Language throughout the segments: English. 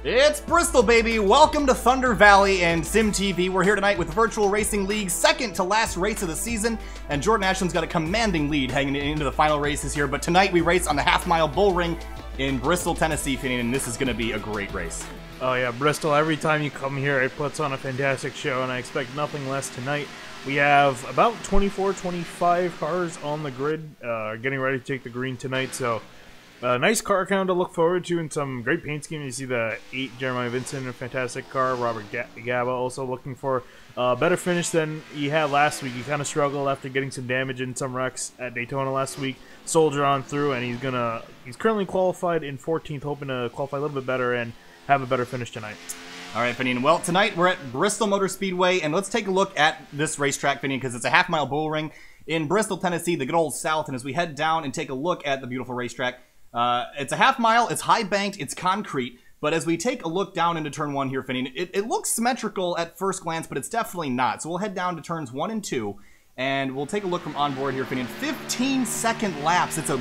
It's Bristol, baby! Welcome to Thunder Valley and SimTV. We're here tonight with Virtual Racing League's second to last race of the season, and Jordan Ashelin's got a commanding lead hanging into the final races here. But tonight we race on the half-mile bull ring in Bristol, Tennessee, and this is going to be a great race. Oh yeah, Bristol, every time you come here, it puts on a fantastic show, and I expect nothing less tonight. We have about 24, 25 cars on the grid, getting ready to take the green tonight, so nice car count to look forward to, and some great paint scheme. You see the 8 Jeremiah Vincent, a fantastic car. Robert Gaba also looking for a better finish than he had last week. He kind of struggled after getting some damage in some wrecks at Daytona last week. Soldier on through, and he's currently qualified in 14th, hoping to qualify a little bit better and have a better finish tonight. All right, Finian. Well, tonight we're at Bristol Motor Speedway, and let's take a look at this racetrack, Finian, because it's a half-mile bull ring in Bristol, Tennessee, the good old South. And as we head down and take a look at the beautiful racetrack, it's a half mile, it's high banked, it's concrete, but as we take a look down into turn 1 here, Finian, it looks symmetrical at first glance, but it's definitely not. So we'll head down to turns 1 and 2, and we'll take a look from onboard here, Finian. 15-second laps. It's a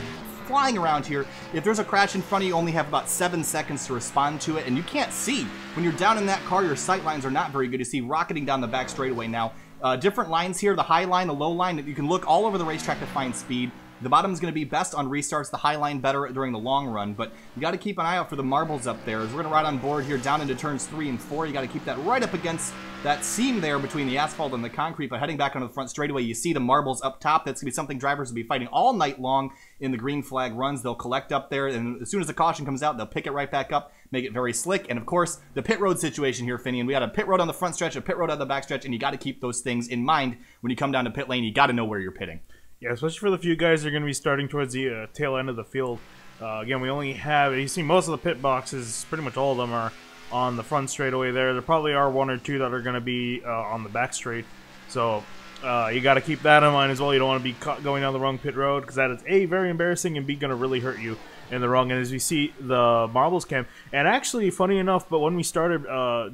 flying around here. If there's a crash in front of you, you only have about 7 seconds to respond to it, and you can't see. When you're down in that car, your sight lines are not very good. You see rocketing down the back straightaway now. Different lines here, the high line, the low line. You can look all over the racetrack to find speed. The bottom is going to be best on restarts, the high line better during the long run, but you got to keep an eye out for the marbles up there. As we're going to ride on board here down into turns 3 and 4, you got to keep that right up against that seam there between the asphalt and the concrete, but heading back onto the front straightaway, you see the marbles up top. That's going to be something drivers will be fighting all night long in the green flag runs. They'll collect up there, and as soon as the caution comes out, they'll pick it right back up, make it very slick. And of course, the pit road situation here, Finian. We got a pit road on the front stretch, a pit road on the back stretch, and you got to keep those things in mind when you come down to pit lane. You got to know where you're pitting. Yeah, especially for the few guys that are going to be starting towards the tail end of the field. Again, we only have, you see most of the pit boxes, pretty much all of them are on the front straightaway there. There probably are 1 or 2 that are going to be on the back straight. So you got to keep that in mind as well. You don't want to be caught going down the wrong pit road, because that is A, very embarrassing, and B, going to really hurt you in the wrong end. As we see the marbles cam. And actually, funny enough, but when we started,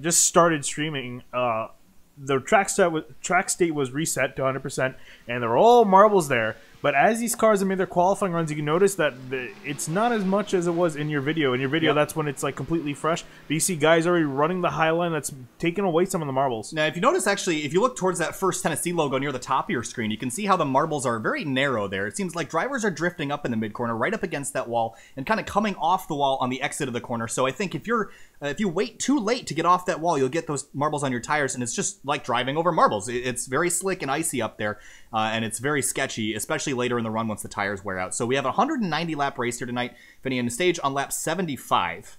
just started streaming, the track state was reset to 100%, and there were all marbles there. But as these cars have made their qualifying runs, you can notice that it's not as much as it was in your video. In your video, That's when it's like completely fresh. But you see guys already running the high line that's taking away some of the marbles. Now, if you notice, actually, if you look towards that first Tennessee logo near the top of your screen, you can see how the marbles are very narrow there. It seems like drivers are drifting up in the mid-corner, right up against that wall, and kind of coming off the wall on the exit of the corner. So I think if you wait too late to get off that wall, you'll get those marbles on your tires, and it's just like driving over marbles. It's very slick and icy up there, and it's very sketchy, especially later in the run once the tires wear out. So we have a 190-lap race here tonight, Finian, stage on lap 75.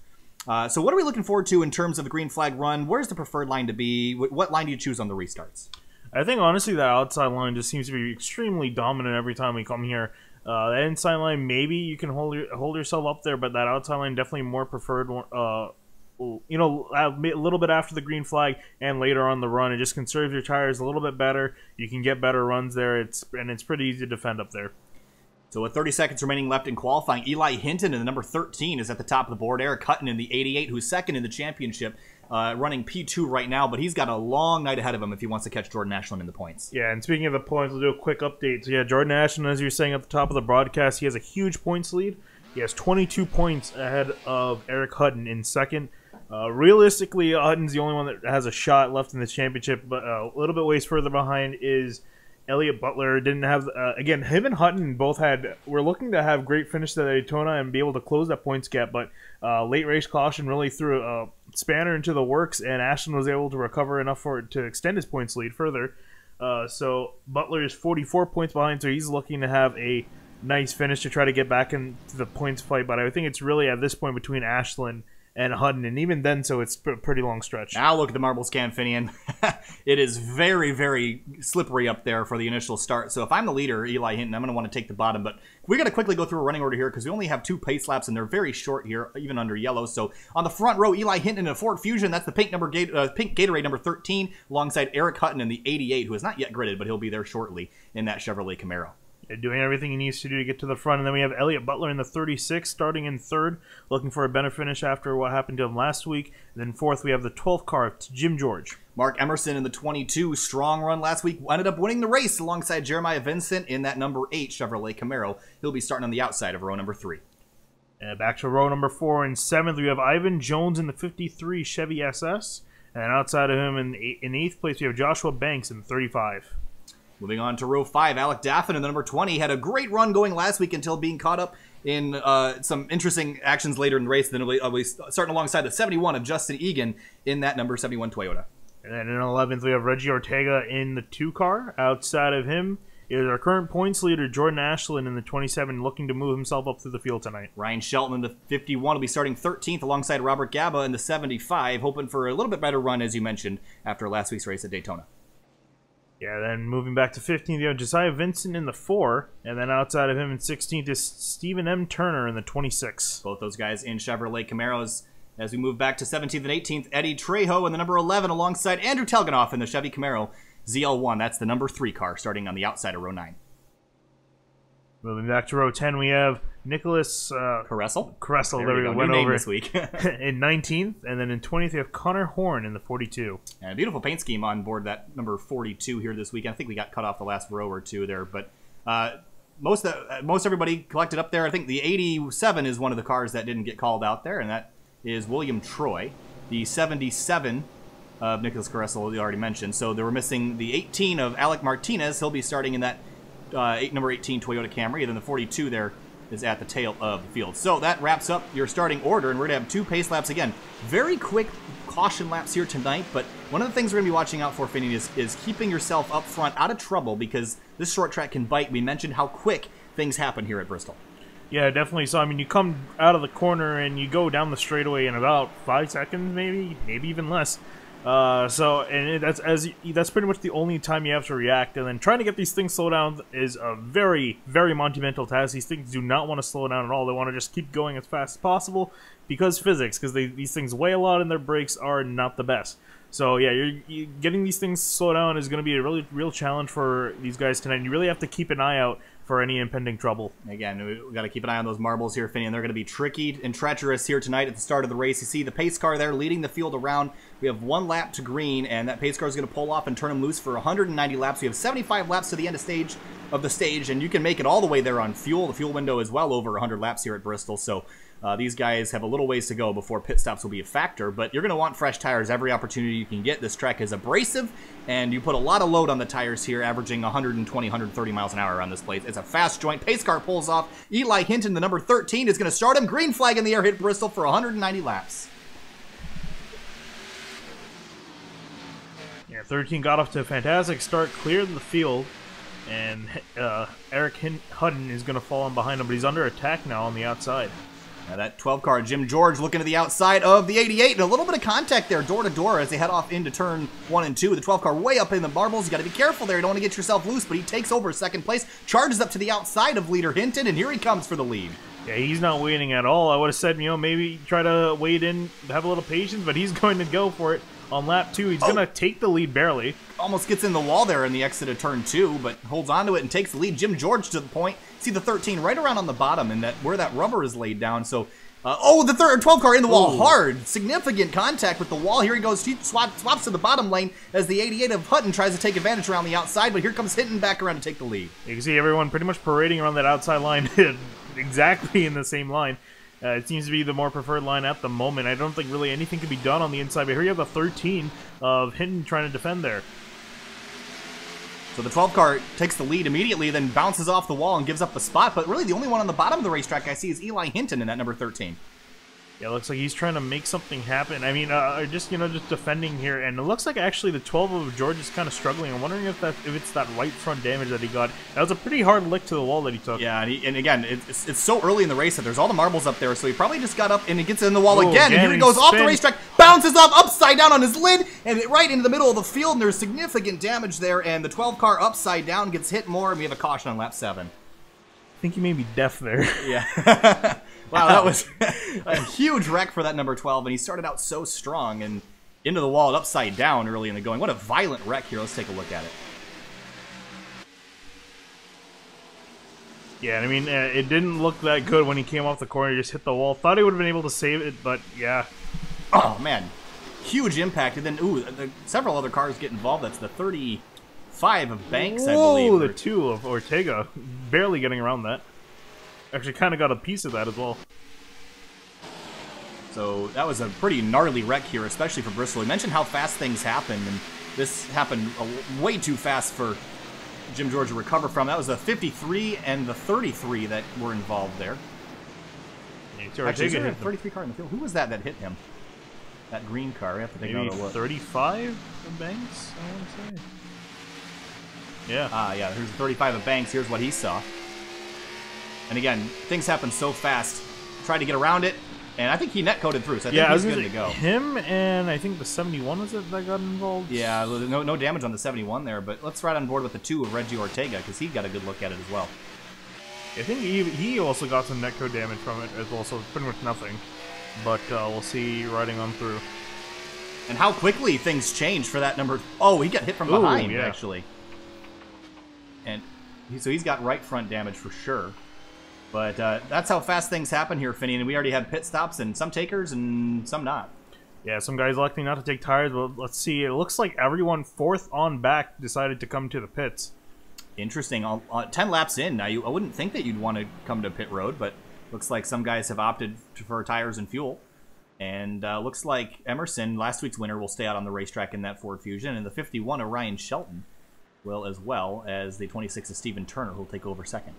So what are we looking forward to in terms of the green flag run? Where's the preferred line to be? What line do you choose on the restarts? I think, honestly, that outside line just seems to be extremely dominant every time we come here. That inside line, maybe you can hold yourself up there, but that outside line definitely more preferred. You know, a little bit after the green flag and later on the run, it just conserves your tires a little bit better. You can get better runs there. It's pretty easy to defend up there. So with 30 seconds remaining left in qualifying, Eli Hinton in the number 13 is at the top of the board. Eric Hutton in the 88, who's second in the championship, running P2 right now, but he's got a long night ahead of him if he wants to catch Jordan Ashelin in the points. Yeah, and speaking of the points, we'll do a quick update. So yeah, Jordan Ashelin, as you were saying at the top of the broadcast, he has a huge points lead. He has 22 points ahead of Eric Hutton in second. Realistically, Hutton's the only one that has a shot left in this championship, but a little bit ways further behind is Elliott Butler. Didn't have, again, him and Hutton both were looking to have great finishes at Daytona and be able to close that points gap, but late race caution really threw a spanner into the works, and Ashelin was able to recover enough for it to extend his points lead further. So Butler is 44 points behind, so he's looking to have a nice finish to try to get back into the points fight, but I think it's really at this point between Ashelin and Hutton, and even then, so it's a pretty long stretch. Now look at the marbles cam, Finian. It is very, very slippery up there for the initial start. So if I'm the leader, Eli Hinton, I'm going to want to take the bottom, but we're going to quickly go through a running order here because we only have 2 pace laps, and they're very short here, even under yellow. So on the front row, Eli Hinton in a Ford Fusion. That's the pink Gatorade number 13, alongside Eric Hutton in the 88, who is not yet gridded, but he'll be there shortly in that Chevrolet Camaro. Doing everything he needs to do to get to the front. And then we have Elliott Butler in the 36, starting in third, looking for a better finish after what happened to him last week. And then fourth, we have the 12th car, it's Jim George. Mark Emerson in the 22, strong run last week, ended up winning the race alongside Jeremiah Vincent in that number 8 Chevrolet Camaro. He'll be starting on the outside of row number 3. Back to row number 4 in 7th, we have Ivan Jones in the 53 Chevy SS. And outside of him in 8th place, we have Joshua Banks in the 35. Moving on to row 5, Alec Daffin in the number 20 had a great run going last week until being caught up in some interesting actions later in the race. Then we'll be starting alongside the 71 of Justin Egan in that number 71 Toyota. And then in 11th, we have Reggie Ortega in the 2 car. Outside of him is our current points leader, Jordan Ashelin, in the 27, looking to move himself up through the field tonight. Ryan Shelton in the 51 will be starting 13th alongside Robert Gaba in the 75, hoping for a little bit better run, as you mentioned, after last week's race at Daytona. Yeah, then moving back to 15th, you have Josiah Vincent in the 4, and then outside of him in 16th is Stephen M. Turner in the 26. Both those guys in Chevrolet Camaros. As we move back to 17th and 18th, Eddie Trejo in the number 11 alongside Andrew Telganoff in the Chevy Camaro ZL1. That's the number 3 car starting on the outside of row 9. Moving back to row 10, we have Nicholas Caressel. There we go. Went over this week. in 19th, and then in 20th, we have Connor Horn in the 42. And a beautiful paint scheme on board that number 42 here this week. I think we got cut off the last row or two there, but most everybody collected up there. I think the 87 is one of the cars that didn't get called out there, and that is William Troy. The 77 of Nicholas Caressel, we already mentioned. So they were missing the 18 of Alec Martinez. He'll be starting in that number 18 Toyota Camry. And then the 42 there is at the tail of the field. So that wraps up your starting order, and we're going to have 2 pace laps again. Very quick caution laps here tonight, but one of the things we're going to be watching out for, Finney, is keeping yourself up front out of trouble, because this short track can bite. We mentioned how quick things happen here at Bristol. Yeah, definitely. So, I mean, you come out of the corner and you go down the straightaway in about 5 seconds, maybe even less. That's pretty much the only time you have to react. And then trying to get these things slowed down is a very, very monumental task. These things do not want to slow down at all. They want to just keep going as fast as possible because physics, because these things weigh a lot and their brakes are not the best. So yeah, you're getting these things slowed down is going to be a real challenge for these guys tonight. And you really have to keep an eye out for any impending trouble. Again, we got to keep an eye on those marbles here, Finney, and they're going to be tricky and treacherous here tonight at the start of the race. You see the pace car there leading the field around. We have 1 lap to green, and that pace car is going to pull off and turn them loose for 190 laps. We have 75 laps to the end of the stage, and you can make it all the way there on fuel. The fuel window is well over 100 laps here at Bristol, so these guys have a little ways to go before pit stops will be a factor, but you're going to want fresh tires every opportunity you can get. This track is abrasive, and you put a lot of load on the tires here, averaging 120, 130 miles an hour around this place. It's a fast joint. Pace car pulls off. Eli Hinton, the number 13, is going to start him. Green flag in the air, hit Bristol for 190 laps. Yeah, 13 got off to a fantastic start, cleared the field, and Eric Hutton is going to fall in behind him, but he's under attack now on the outside. Now that 12 car, Jim George, looking to the outside of the 88, and a little bit of contact there, door to door, as they head off into turn 1 and 2. The 12 car way up in the marbles. You got to be careful there. You don't want to get yourself loose, but he takes over second place, charges up to the outside of leader Hinton, and here he comes for the lead. Yeah, he's not waiting at all. I would have said, maybe try to wait in, have a little patience, but he's going to go for it on lap 2. He's going to take the lead barely. Almost gets in the wall there in the exit of turn 2, but holds on to it and takes the lead. Jim George to the point. See the 13 right around on the bottom, and where that rubber is laid down. So, the 12 car in the wall hard. Significant contact with the wall. Here he goes. He swaps to the bottom lane as the 88 of Hutton tries to take advantage around the outside, but here comes Hinton back around to take the lead. You can see everyone pretty much parading around that outside line exactly in the same line. It seems to be the more preferred line at the moment. I don't think really anything can be done on the inside, but here you have the 13 of Hinton trying to defend there. So the 12 car takes the lead immediately, then bounces off the wall and gives up a spot. But really the only one on the bottom of the racetrack I see is Eli Hinton in that number 13. Yeah, it looks like he's trying to make something happen. I mean, just defending here, and it looks like actually the 12 of George is kind of struggling. I'm wondering if it's that right front damage that he got. That was a pretty hard lick to the wall that he took. Yeah, and again, it's so early in the race that there's all the marbles up there, so he probably just got up and he gets in the wall again, and here he goes off the racetrack, bounces up upside down on his lid, and right into the middle of the field, and there's significant damage there, and the 12 car upside down gets hit more, and we have a caution on lap 7. I think he may be deaf there. Yeah. Wow, that was a huge wreck for that number 12, and he started out so strong and into the wall upside down early in the going. What a violent wreck here. Let's take a look at it. Yeah, I mean, it didn't look that good when he came off the corner. He just hit the wall. Thought he would have been able to save it, but yeah. Oh, man. Huge impact. And then, several other cars get involved. That's the 35 of Banks, I believe. Oh, the 2 of Ortega. Barely getting around that. Actually kind of got a piece of that as well. So that was a pretty gnarly wreck here, especially for Bristol. We mentioned how fast things happen, and this happened way too fast for Jim George to recover from. That was the 53 and the 33 that were involved there. Actually, is there a 33 car in the field? Who was that hit him? That green car. We have to take another look. 35 of Banks, I want to say. Yeah. Yeah, here's the 35 of Banks. Here's what he saw. And again, things happen so fast. Tried to get around it, and I think he net-coded through, so I think he's good to go. Him and I think the 71 was it that got involved? Yeah, no damage on the 71 there, but let's ride on board with the 2 of Reggie Ortega, because he got a good look at it as well. I think he also got some netcode damage from it as well, so pretty much nothing. But we'll see riding on through. And how quickly things change for that number. Oh, he got hit from behind, actually. And so he's got right front damage for sure. But that's how fast things happen here, Finney. And we already have pit stops, and some takers and some not. Yeah, some guys electing not to take tires, but let's see. It looks like everyone fourth on back decided to come to the pits. Interesting. 10 laps in. Now, I wouldn't think that you'd want to come to pit road, but looks like some guys have opted for tires and fuel. And looks like Emerson, last week's winner, will stay out on the racetrack in that Ford Fusion. And the 51 of Ryan Shelton will, as well as the 26 of Stephen Turner, who will take over second.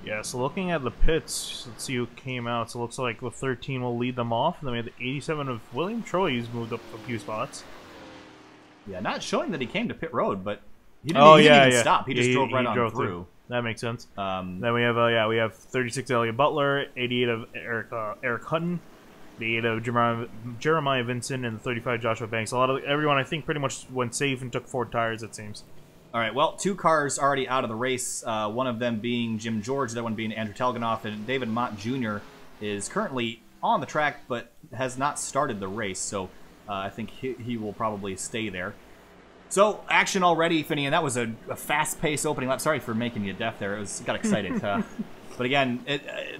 Yeah, so looking at the pits, let's see who came out. So it looks like the 13 will lead them off. And then we have the 87 of William Troy, who's moved up a few spots. Yeah, not showing that he came to pit road, but he didn't even stop. He just drove right on through. That makes sense. Then we have we have 36 Elliot Butler, 88 of Eric Hutton, the 8 of Jeremiah Vincent, and the 35 Joshua Banks. Everyone I think pretty much went safe and took 4 tires, it seems. All right, well, 2 cars already out of the race. One of them being Jim George, that one being Andrew Telganoff, and David Mott Jr. is currently on the track but has not started the race, so I think he will probably stay there. So, action already, Finney, and that was a fast-paced opening lap. Sorry for making you deaf there. It got excited. But again,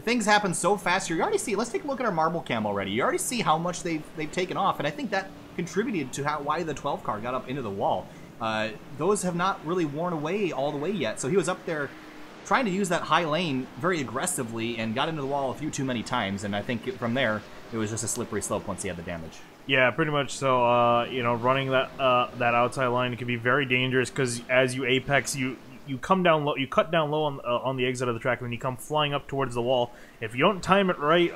things happen so fast. You already see. Let's take a look at our marble cam already. You already see how much they've taken off, and I think that contributed to why the 12 car got up into the wall. Those have not really worn away all the way yet. So he was up there trying to use that high lane very aggressively and got into the wall a few too many times. And I think from there, it was just a slippery slope once he had the damage. Yeah, pretty much. So, running that outside line can be very dangerous because as you apex, you come down low, you cut down low on the exit of the track, and then you come flying up towards the wall. If you don't time it right,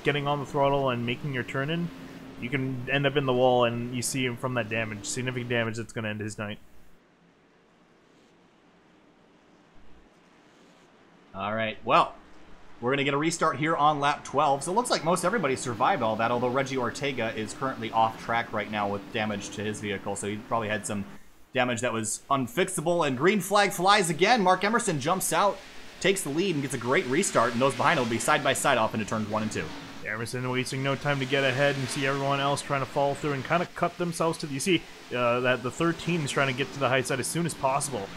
getting on the throttle and making your turn in, you can end up in the wall, and you see him from that damage, significant damage that's going to end his night. All right, well, we're going to get a restart here on lap 12. So it looks like most everybody survived all that, although Reggie Ortega is currently off track right now with damage to his vehicle. So he probably had some damage that was unfixable. And green flag flies again. Mark Emerson jumps out, takes the lead, and gets a great restart. And those behind will be side by side off into turns 1 and 2. Emerson wasting no time to get ahead and see everyone else trying to follow through and kind of cut themselves to the... You see that the 13 is trying to get to the high side as soon as possible.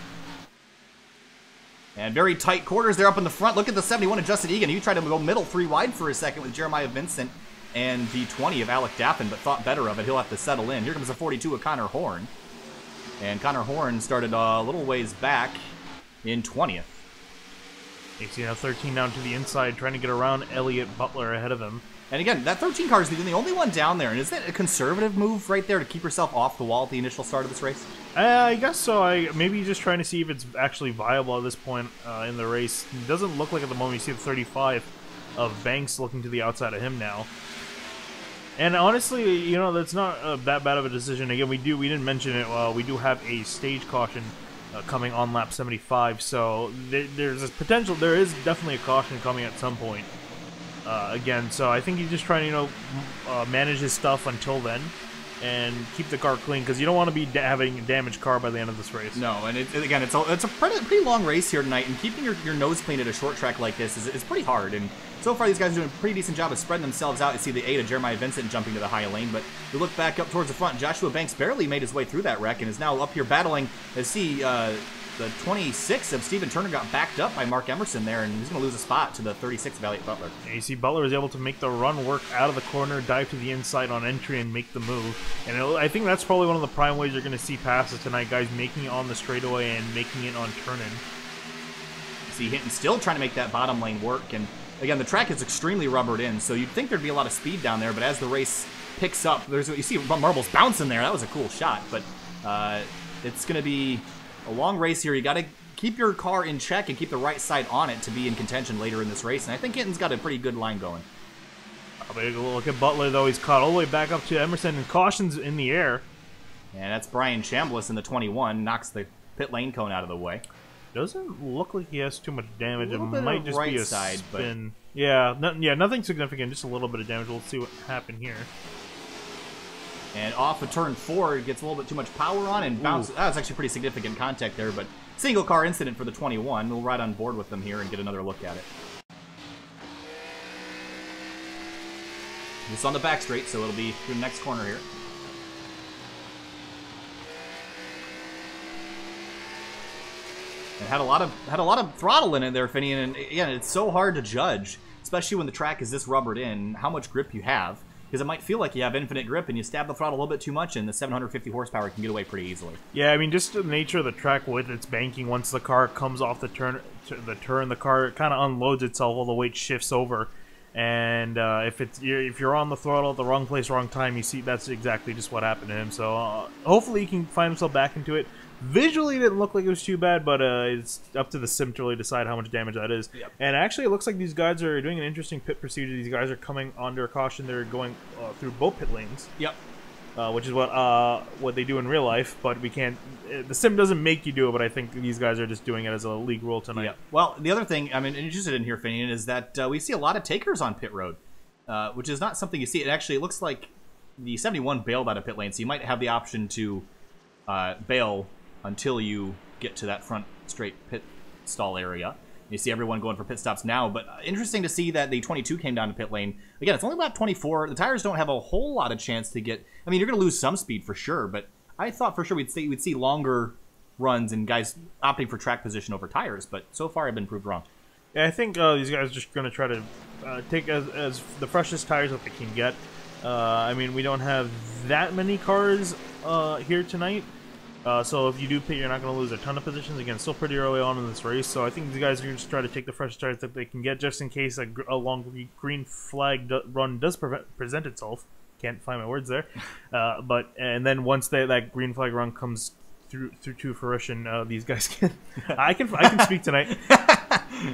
And very tight quarters there up in the front. Look at the 71 of Justin Egan. He tried to go middle 3 wide for a second with Jeremiah Vincent and the 20 of Alec Daffin, but thought better of it. He'll have to settle in. Here comes the 42 of Connor Horn. And Connor Horn started a little ways back in 20th. You see now 13 down to the inside, trying to get around Elliot Butler ahead of him. And again, that 13 car is the only one down there. And is that a conservative move right there to keep yourself off the wall at the initial start of this race? I guess so. Maybe just trying to see if it's actually viable at this point in the race. It doesn't look like at the moment. You see the 35 of Banks looking to the outside of him now. And honestly, that's not that bad of a decision. Again, we didn't mention it. We do have a stage caution coming on lap 75, so there's a potential. There is definitely a caution coming at some point. Again, so I think he's just trying to manage his stuff until then and keep the car clean, because you don't want to be having a damaged car by the end of this race. No, and again, it's a pretty long race here tonight, and keeping your nose clean at a short track like this is pretty hard. And so far, these guys are doing a pretty decent job of spreading themselves out. You see the 8 of Jeremiah Vincent jumping to the high lane, but you look back up towards the front. Joshua Banks barely made his way through that wreck and is now up here battling. As see the 26 of Stephen Turner got backed up by Mark Emerson there, and he's going to lose a spot to the 36 of Elliot Butler. And you see Butler was able to make the run work out of the corner, dive to the inside on entry, and make the move. And I think that's probably one of the prime ways you're going to see passes tonight, guys making it on the straightaway and making it on turn-in. See Hinton still trying to make that bottom lane work, and Again, the track is extremely rubbered in, so you'd think there'd be a lot of speed down there, but as the race picks up, you see marbles bouncing there. That was a cool shot, but it's going to be a long race here. You got to keep your car in check and keep the right side on it to be in contention later in this race, and I think Hinton's got a pretty good line going. I'll take a look at Butler, though. He's caught all the way back up to Emerson, and caution's in the air. And that's Brian Chambliss in the 21, knocks the pit lane cone out of the way. Doesn't look like he has too much damage. It bit might of just right be a side, spin. Yeah, nothing significant, just a little bit of damage. We'll see what happened here. And off of turn 4, it gets a little bit too much power on and bounces. That was actually pretty significant contact there, but single car incident for the 21. We'll ride on board with them here and get another look at it. It's on the back straight, so it'll be through the next corner here. It had a lot of throttle in it there, Finian, and again, it's so hard to judge, especially when the track is this rubbered in, how much grip you have, because it might feel like you have infinite grip, and you stab the throttle a little bit too much, and the 750 horsepower can get away pretty easily. Yeah, I mean, just the nature of the track with its banking, once the car comes off the turn, the car kind of unloads itself, all the weight shifts over, and if you're on the throttle at the wrong place, wrong time, you see that's exactly just what happened to him. So hopefully he can find himself back into it. Visually, it didn't look like it was too bad, but it's up to the sim to really decide how much damage that is. Yep. And actually, it looks like these guys are doing an interesting pit procedure. These guys are coming under caution. They're going through both pit lanes. Yep. Which is what they do in real life, but we can't. The sim doesn't make you do it, but I think these guys are just doing it as a league rule tonight. Yep. Well, the other thing I'm interested in here, Finian, is that we see a lot of takers on pit road, which is not something you see. It looks like the 71 bailed out of pit lane, so you might have the option to bail until you get to that front straight pit stall area. You see everyone going for pit stops now, but interesting to see that the 22 came down to pit lane. Again, it's only lap 24. The tires don't have a whole lot of chance to get... I mean, you're going to lose some speed for sure, but I thought for sure we'd see longer runs and guys opting for track position over tires, but so far I've been proved wrong. Yeah, I think these guys are just going to try to take as the freshest tires that they can get. I mean, we don't have that many cars here tonight. So if you do pit, you're not going to lose a ton of positions. Again, still pretty early on in this race, so I think these guys are going to just try to take the fresh starts that they can get, just in case a long green flag run does present itself. Can't find my words there. And then once that green flag run comes through to fruition, these guys can... I can speak tonight.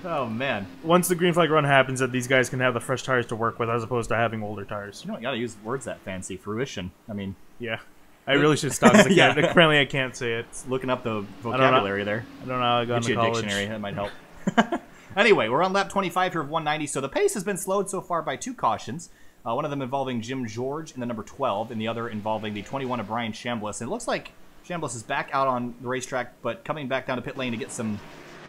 Oh, man. Once the green flag run happens, that these guys can have the fresh tires to work with, as opposed to having older tires. You got to use words that fancy. Fruition. I mean... Yeah. I really should stop. Apparently, I can't say it. It's looking up the vocabulary there. I don't know how I got into college. Get you a dictionary. That might help. Anyway, we're on lap 25 here of 190, so the pace has been slowed so far by 2 cautions. One of them involving Jim George in the number 12, and the other involving the 21 of Brian Chambliss. And it looks like Chambliss is back out on the racetrack, but coming back down to pit lane to get some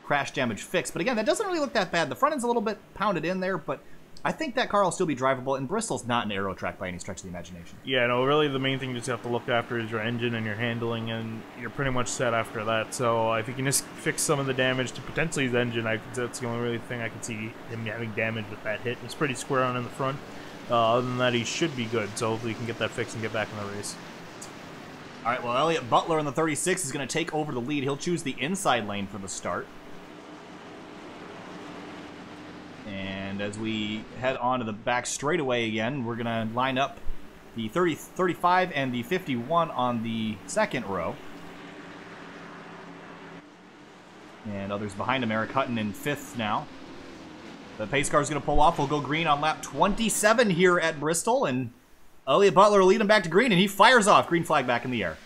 crash damage fixed. But again, that doesn't really look that bad. The front end's a little bit pounded in there, but I think that car will still be drivable, and Bristol's not an aero track by any stretch of the imagination. Yeah, no, really the main thing you just have to look after is your engine and your handling, and you're pretty much set after that. So if you can just fix some of the damage to potentially his engine, that's the only really thing I can see him having damage with that hit. It's pretty square on in the front. Other than that, he should be good, so hopefully he can get that fixed and get back in the race. All right, well, Elliott Butler in the 36 is going to take over the lead. He'll choose the inside lane for the start. And as we head on to the back straightaway again, we're going to line up the 35 and the 51 on the second row. And others behind him, Eric Hutton in 5th now. The pace car is going to pull off. We'll go green on lap 27 here at Bristol. And Elliott Butler will lead him back to green, and he fires off. Green flag back in the air.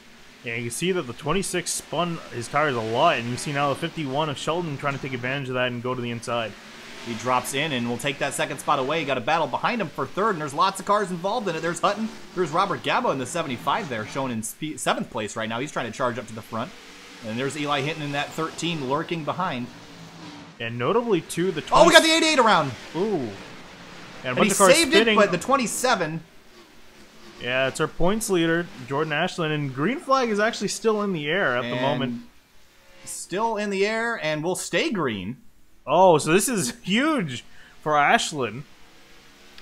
Yeah, you can see that the 26 spun his tires a lot, and you see now the 51 of Sheldon trying to take advantage of that and go to the inside. He drops in and will take that second spot away. Got a battle behind him for 3rd, and there's lots of cars involved in it. There's Hutton. There's Robert Gabo in the 75 there, shown in 7th place right now. He's trying to charge up to the front. And there's Eli Hinton in that 13 lurking behind. And notably, too, the 20... Oh, we got the 88 around! Ooh. And he saved it, but the 27... Yeah, it's our points leader, Jordan Ashelin, and green flag is actually still in the air at the moment. Still in the air, and will stay green. Oh, so this is huge for Ashelin.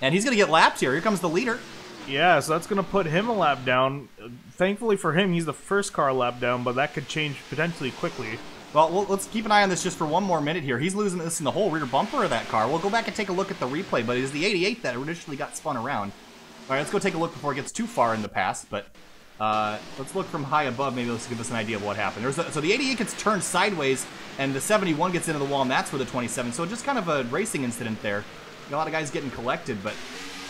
And he's going to get lapped here. Here comes the leader. Yeah, so that's going to put him a lap down. Thankfully for him, he's the first car lap down, but that could change potentially quickly. Well, let's keep an eye on this just for one more minute here. He's losing this in the whole rear bumper of that car. We'll go back and take a look at the replay, but it is the 88 that initially got spun around. All right, let's go take a look before it gets too far in the past, but let's look from high above. Maybe let's give us an idea of what happened. So the 88 gets turned sideways, and the 71 gets into the wall, and that's where the 27. So just kind of a racing incident there. A lot of guys getting collected, but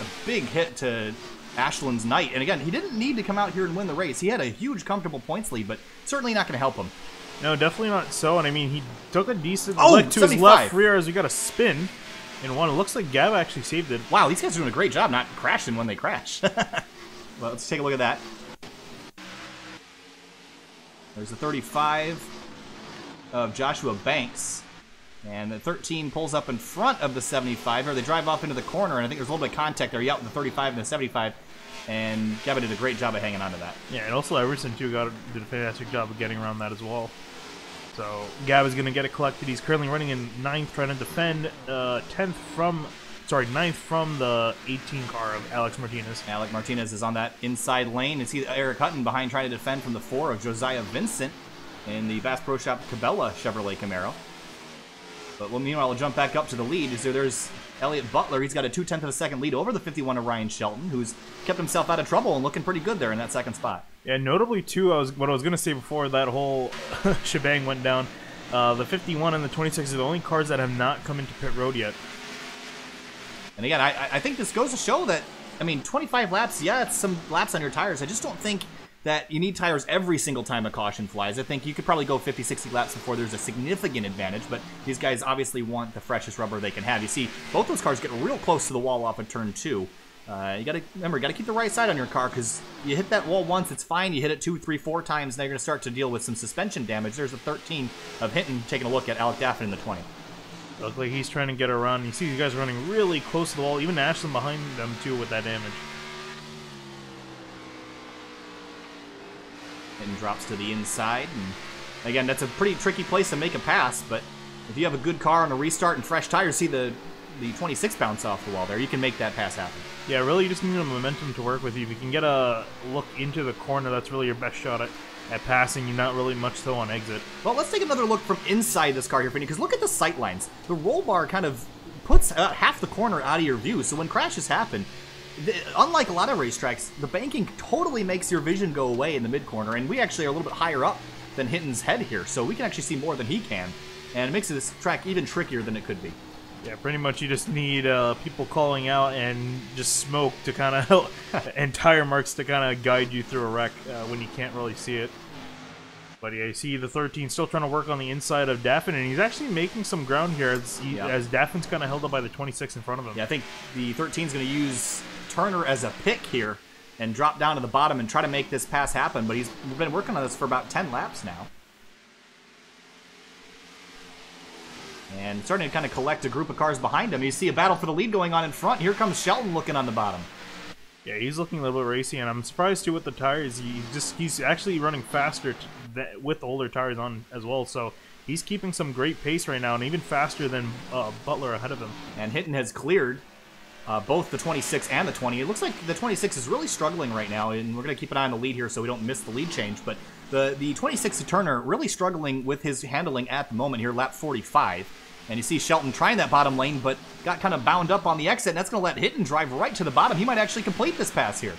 a big hit to Ashelin's night. And again, he didn't need to come out here and win the race. He had a huge, comfortable points lead, but certainly not going to help him. No, definitely not so. And I mean, he took a decent lick to his left rear as we got a spin in one. It looks like Gab actually saved it. Wow, these guys are doing a great job not crashing when they crash. Well, let's take a look at that. There's the 35 of Joshua Banks. And the 13 pulls up in front of the 75, or they drive off into the corner, and I think there's a little bit of contact there. Out in the 35 and the 75, and Gavin did a great job of hanging on to that. Yeah, and also Everson, too, did a fantastic job of getting around that as well. So Gab is going to get it collected. He's currently running in 9th, trying to defend 9th from the 18 car of Alex Martinez. Alex Martinez is on that inside lane. You see Eric Hutton behind trying to defend from the 4 of Josiah Vincent in the Bass Pro Shop Cabela Chevrolet Camaro. But meanwhile, we'll jump back up to the lead. So there's Elliott Butler. He's got a 0.2 of a second lead over the 51 of Ryan Shelton, who's kept himself out of trouble and looking pretty good there in that second spot. Yeah, notably, too, what I was going to say before that whole shebang went down, the 51 and the 26 are the only cars that have not come into pit road yet. And again, I think this goes to show that, I mean, 25 laps, yeah, it's some laps on your tires. I just don't think that you need tires every single time a caution flies. I think you could probably go 50, 60 laps before there's a significant advantage, but these guys obviously want the freshest rubber they can have. You see, both those cars get real close to the wall off of turn 2. You gotta remember, you gotta keep the right side on your car, because you hit that wall once, it's fine. You hit it 2, 3, 4 times, now you're gonna start to deal with some suspension damage. There's a 13 of Hinton taking a look at Alec Daffin in the 20. Looks like he's trying to get around. You see these guys running really close to the wall, even Ashelin behind them too with that damage. And drops to the inside. And again, that's a pretty tricky place to make a pass, but if you have a good car on a restart and fresh tires, see the 26 bounce off the wall there, you can make that pass happen. Yeah, really you just need a momentum to work with you. If you can get a look into the corner, that's really your best shot at passing. You're not really much so on exit. Well, let's take another look from inside this car here, Finney, because look at the sight lines. The roll bar kind of puts half the corner out of your view, so when crashes happen, unlike a lot of racetracks, the banking totally makes your vision go away in the mid-corner, and we actually are a little bit higher up than Hinton's head here, so we can actually see more than he can, and it makes this track even trickier than it could be. Yeah, pretty much you just need people calling out and just smoke to kind of, and tire marks to kind of guide you through a wreck when you can't really see it. But yeah, you see the 13 still trying to work on the inside of Daffin, and he's actually making some ground here as Daffin's kind of held up by the 26 in front of him. Yeah, I think the 13's going to use Turner as a pick here and drop down to the bottom and try to make this pass happen, but he's been working on this for about 10 laps now. And starting to kind of collect a group of cars behind him. You see a battle for the lead going on in front. Here comes Shelton looking on the bottom. Yeah, he's looking a little bit racy, and I'm surprised too with the tires. He's actually running faster with older tires on as well, so he's keeping some great pace right now, and even faster than Butler ahead of him. And Hinton has cleared both the 26 and the 20. It looks like the 26 is really struggling right now, and we're going to keep an eye on the lead here so we don't miss the lead change, but the 26 to Turner really struggling with his handling at the moment here, lap 45. And you see Shelton trying that bottom lane, but got kind of bound up on the exit, and that's going to let Hinton drive right to the bottom. He might actually complete this pass here.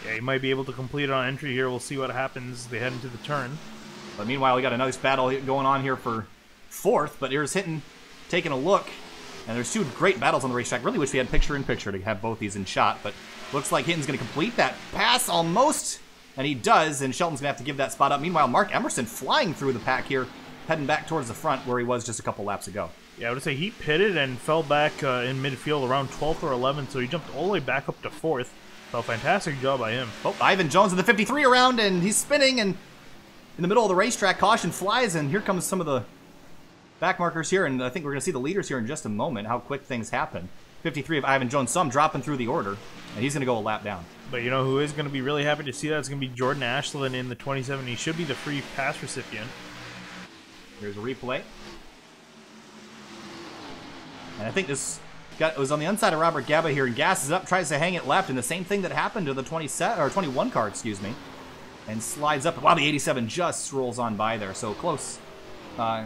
Yeah, he might be able to complete it on entry here. We'll see what happens. They head into the turn. But meanwhile, we got another battle going on here for 4th, but here's Hinton taking a look. And there's 2 great battles on the racetrack. Really wish we had picture-in-picture to have both these in shot, but looks like Hinton's going to complete that pass almost, and he does, and Shelton's going to have to give that spot up. Meanwhile, Mark Emerson flying through the pack here, heading back towards the front where he was just a couple laps ago. Yeah, I would say he pitted and fell back in midfield around 12th or 11th, so he jumped all the way back up to 4th. So fantastic job by him. Oh, Ivan Jones in the 53 around, and he's spinning, and in the middle of the racetrack, caution flies, and here comes some of the back markers here, and I think we're going to see the leaders here in just a moment, how quick things happen. 53 of Ivan Jones, some dropping through the order, and he's going to go a lap down. But you know who is going to be really happy to see that? It's going to be Jordan Ashelin in the 27. He should be the free pass recipient. Here's a replay. And I think this was on the inside of Robert Gaba here, and gasses up, tries to hang it left, and the same thing that happened to the 21 car, excuse me, and slides up. Wow, the 87 just rolls on by there, so close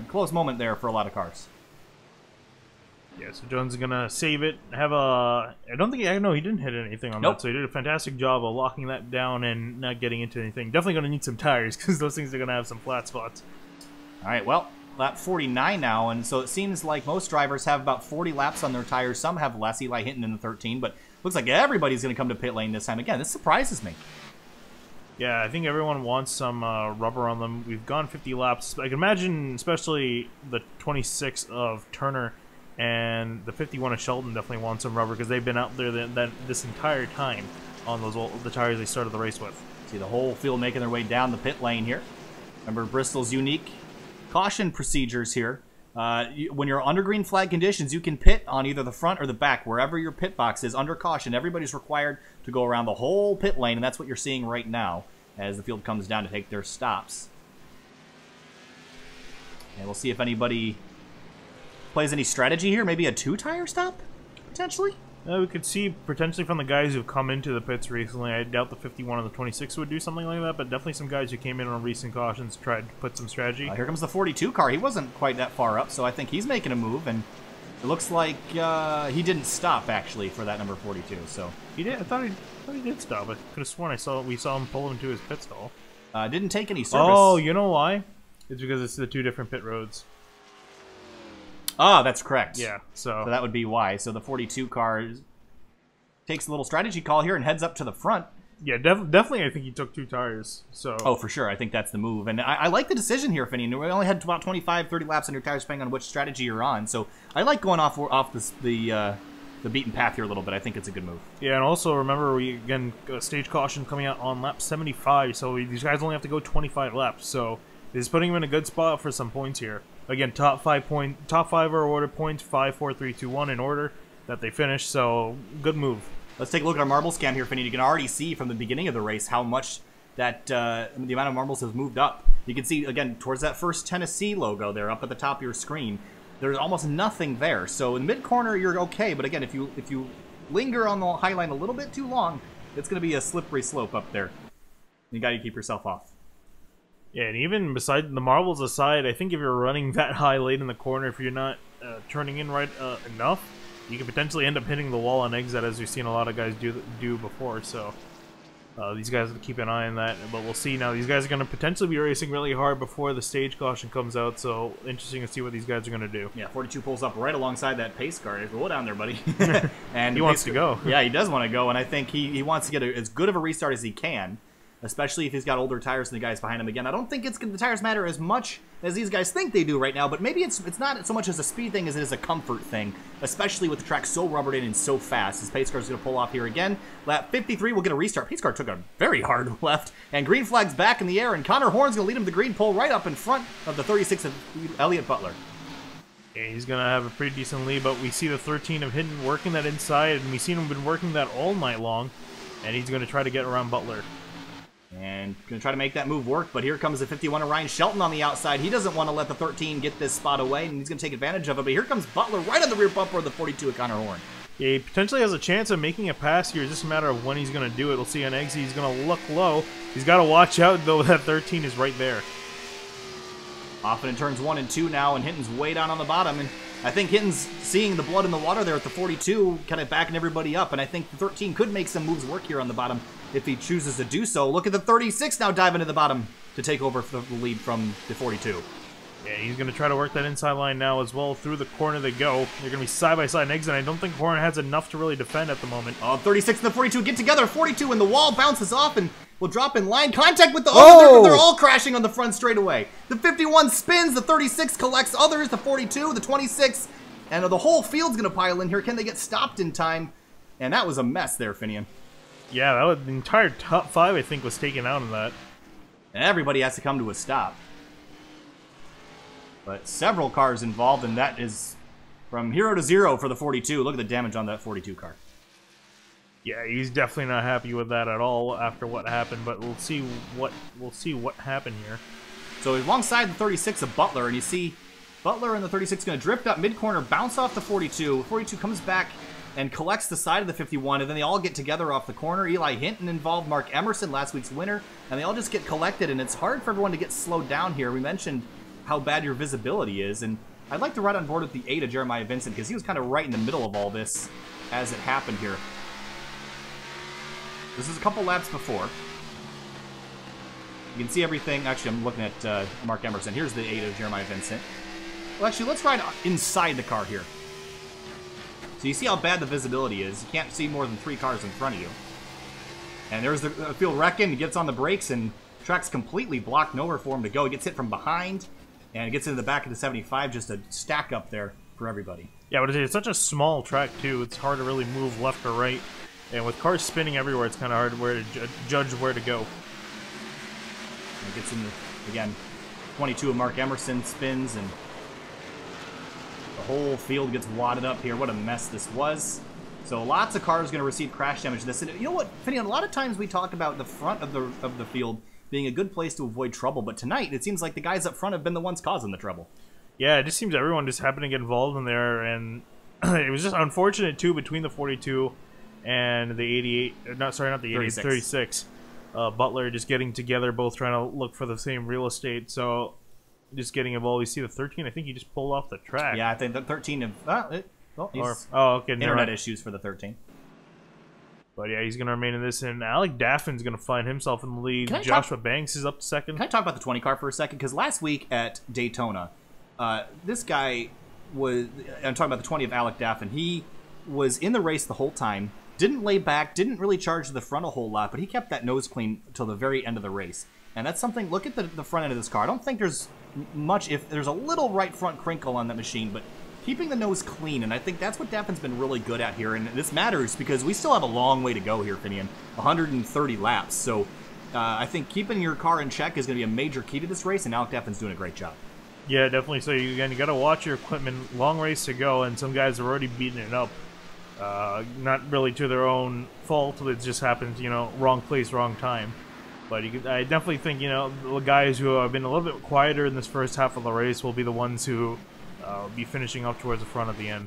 close moment there for a lot of cars. Yeah, so Jones is going to save it. Have a... I don't think... No, he didn't hit anything on that, so he did a fantastic job of locking that down and not getting into anything. Definitely going to need some tires, because those things are going to have some flat spots. All right, well, lap 49 now, and so it seems like most drivers have about 40 laps on their tires. Some have less, Eli Hinton in the 13, but looks like everybody's going to come to pit lane this time. Again, this surprises me. Yeah, I think everyone wants some rubber on them. We've gone 50 laps. I can imagine, especially the 26 of Turner and the 51 of Shelton definitely want some rubber because they've been out there this entire time on the tires they started the race with. See the whole field making their way down the pit lane here. Remember Bristol's unique caution procedures here. When you're under green flag conditions, you can pit on either the front or the back. Wherever your pit box is under caution, everybody's required to go around the whole pit lane, and that's what you're seeing right now as the field comes down to take their stops. And we'll see if anybody plays any strategy here. Maybe a 2-tire stop, potentially? We could see potentially from the guys who've come into the pits recently. I doubt the 51 and the 26 would do something like that, but definitely some guys who came in on recent cautions tried to put some strategy. Here comes the 42 car. He wasn't quite that far up, so I think he's making a move, and it looks like he didn't stop, actually, for that number 42. So he did? I thought he did stop. I could have sworn we saw him pull into his pit stall. Didn't take any service. Oh, you know why? It's because it's the 2 different pit roads. Ah, that's correct. Yeah, so that would be why. So the 42 car takes a little strategy call here and heads up to the front. Yeah, definitely I think he took 2 tires. So. Oh, for sure. I think that's the move. And I like the decision here, Finney. We only had about 25, 30 laps on your tires depending on which strategy you're on. So I like going off the beaten path here a little bit. I think it's a good move. Yeah, and also remember, we again stage caution coming out on lap 75, so these guys only have to go 25 laps. So this is putting them in a good spot for some points here. Again, top 5 are awarded points, 5, 4, 3, 2, 1 in order that they finish. So good move. Let's take a look at our marble scan here, Finney. You can already see from the beginning of the race how much that the amount of marbles has moved up. You can see, again, towards that first Tennessee logo there up at the top of your screen. There's almost nothing there. So in mid-corner, you're okay. But again, if you linger on the high line a little bit too long, it's going to be a slippery slope up there. You got to keep yourself off. Yeah, and even beside the marbles aside, I think if you're running that high late in the corner, if you're not turning in right enough, you could potentially end up hitting the wall on exit, as we've seen a lot of guys do before. So these guys have to keep an eye on that. But we'll see now. These guys are going to potentially be racing really hard before the stage caution comes out. So interesting to see what these guys are going to do. Yeah, 42 pulls up right alongside that pace car. Go down there, buddy. And he wants to go. Yeah, he does want to go, and I think he wants to get as good of a restart as he can. Especially if he's got older tires than the guys behind him. Again, I don't think the tires matter as much as these guys think they do right now, but maybe it's not so much as a speed thing as it is a comfort thing, especially with the track so rubbered in and so fast. His pace car's going to pull off here again. Lap 53 will get a restart. Pace car took a very hard left, and green flag's back in the air, and Connor Horn's going to lead him to the green pole right up in front of the 36 of Elliott Butler. Yeah, he's going to have a pretty decent lead, but we see the 13 of Hinton working that inside, and we've seen him been working that all night long, and he's going to try to get around Butler. And going to try to make that move work, but here comes the 51 of Ryan Shelton on the outside. He doesn't want to let the 13 get this spot away, and he's going to take advantage of it. But here comes Butler right on the rear bumper of the 42 of Connor Horn. Yeah, he potentially has a chance of making a pass here. It's just a matter of when he's going to do it. We'll see on exit. He's going to look low. He's got to watch out, though. That 13 is right there. Off in turns 1 and 2 now, and Hinton's way down on the bottom. And I think Hinton's seeing the blood in the water there at the 42, kind of backing everybody up. And I think the 13 could make some moves work here on the bottom if he chooses to do so. Look at the 36 now diving to the bottom to take over the lead from the 42. Yeah, he's going to try to work that inside line now as well. Through the corner they go. They're going to be side-by-side and exit. I don't think Horn has enough to really defend at the moment. 36 and the 42 get together. 42 and the wall bounces off and will drop in line contact with the... Oh, they're all crashing on the front straightaway. The 51 spins. The 36 collects others. The 42, the 26, and the whole field's going to pile in here. Can they get stopped in time? And that was a mess there, Finian. Yeah, that was the entire top 5, I think, was taken out in that. And everybody has to come to a stop. But several cars involved, and that is from 0 to 0 for the 42. Look at the damage on that 42 car. Yeah, he's definitely not happy with that at all after what happened, but we'll see what happened here. So alongside the 36 of Butler, and you see Butler and the 36 going to drift up mid-corner, bounce off the 42. 42 comes back and collects the side of the 51, and then they all get together off the corner. Eli Hinton involved, Mark Emerson, last week's winner, and they all just get collected, and it's hard for everyone to get slowed down here. We mentioned how bad your visibility is. And I'd like to ride on board with the 8 of Jeremiah Vincent because he was kind of right in the middle of all this as it happened here. This is a couple laps before. You can see everything. Actually, I'm looking at Mark Emerson. Here's the 8 of Jeremiah Vincent. Well, actually, let's ride inside the car here. So you see how bad the visibility is. You can't see more than 3 cars in front of you. And there's the field wrecking. He gets on the brakes, and track's completely blocked. Nowhere for him to go. He gets hit from behind, and it gets into the back of the 75. Just a stack up there for everybody. Yeah, but it's such a small track, too. It's hard to really move left or right. And with cars spinning everywhere, it's kind of hard where to judge where to go. And it gets into, again, 22 of Mark Emerson spins, and the whole field gets wadded up here. What a mess this was. So lots of cars going to receive crash damage. This, and you know what, Finian, a lot of times we talk about the front of the field being a good place to avoid trouble, but tonight it seems like the guys up front have been the ones causing the trouble. Yeah, it just seems everyone just happened to get involved in there, and it was just unfortunate too between the 42 and the 88. Not the 88, 36. Butler just getting together, both trying to look for the same real estate. So just getting involved. You see the 13. I think he just pulled off the track. Yeah, I think the 13. Okay. Internet issues for the 13. But yeah, he's going to remain in this, and Alec Daffin's going to find himself in the lead. Joshua Banks is up to second. Can I talk about the 20 car for a second? Because last week at Daytona, this guy was, I'm talking about the 20 of Alec Daffin, he was in the race the whole time, didn't lay back, didn't really charge to the front a whole lot, but he kept that nose clean till the very end of the race. And that's something, look at the front end of this car. I don't think there's much, if there's a little right front crinkle on that machine, but keeping the nose clean, and I think that's what Daffin's been really good at here, and this matters because we still have a long way to go here, Finian, 130 laps, so I think keeping your car in check is going to be a major key to this race, and Alec Daffin's doing a great job. Yeah, definitely. So you got to watch your equipment. Long race to go, and some guys are already beating it up. Not really to their own fault, it just happens, wrong place, wrong time. But I definitely think, the guys who have been a little bit quieter in this first half of the race will be the ones who be finishing up towards the front at the end.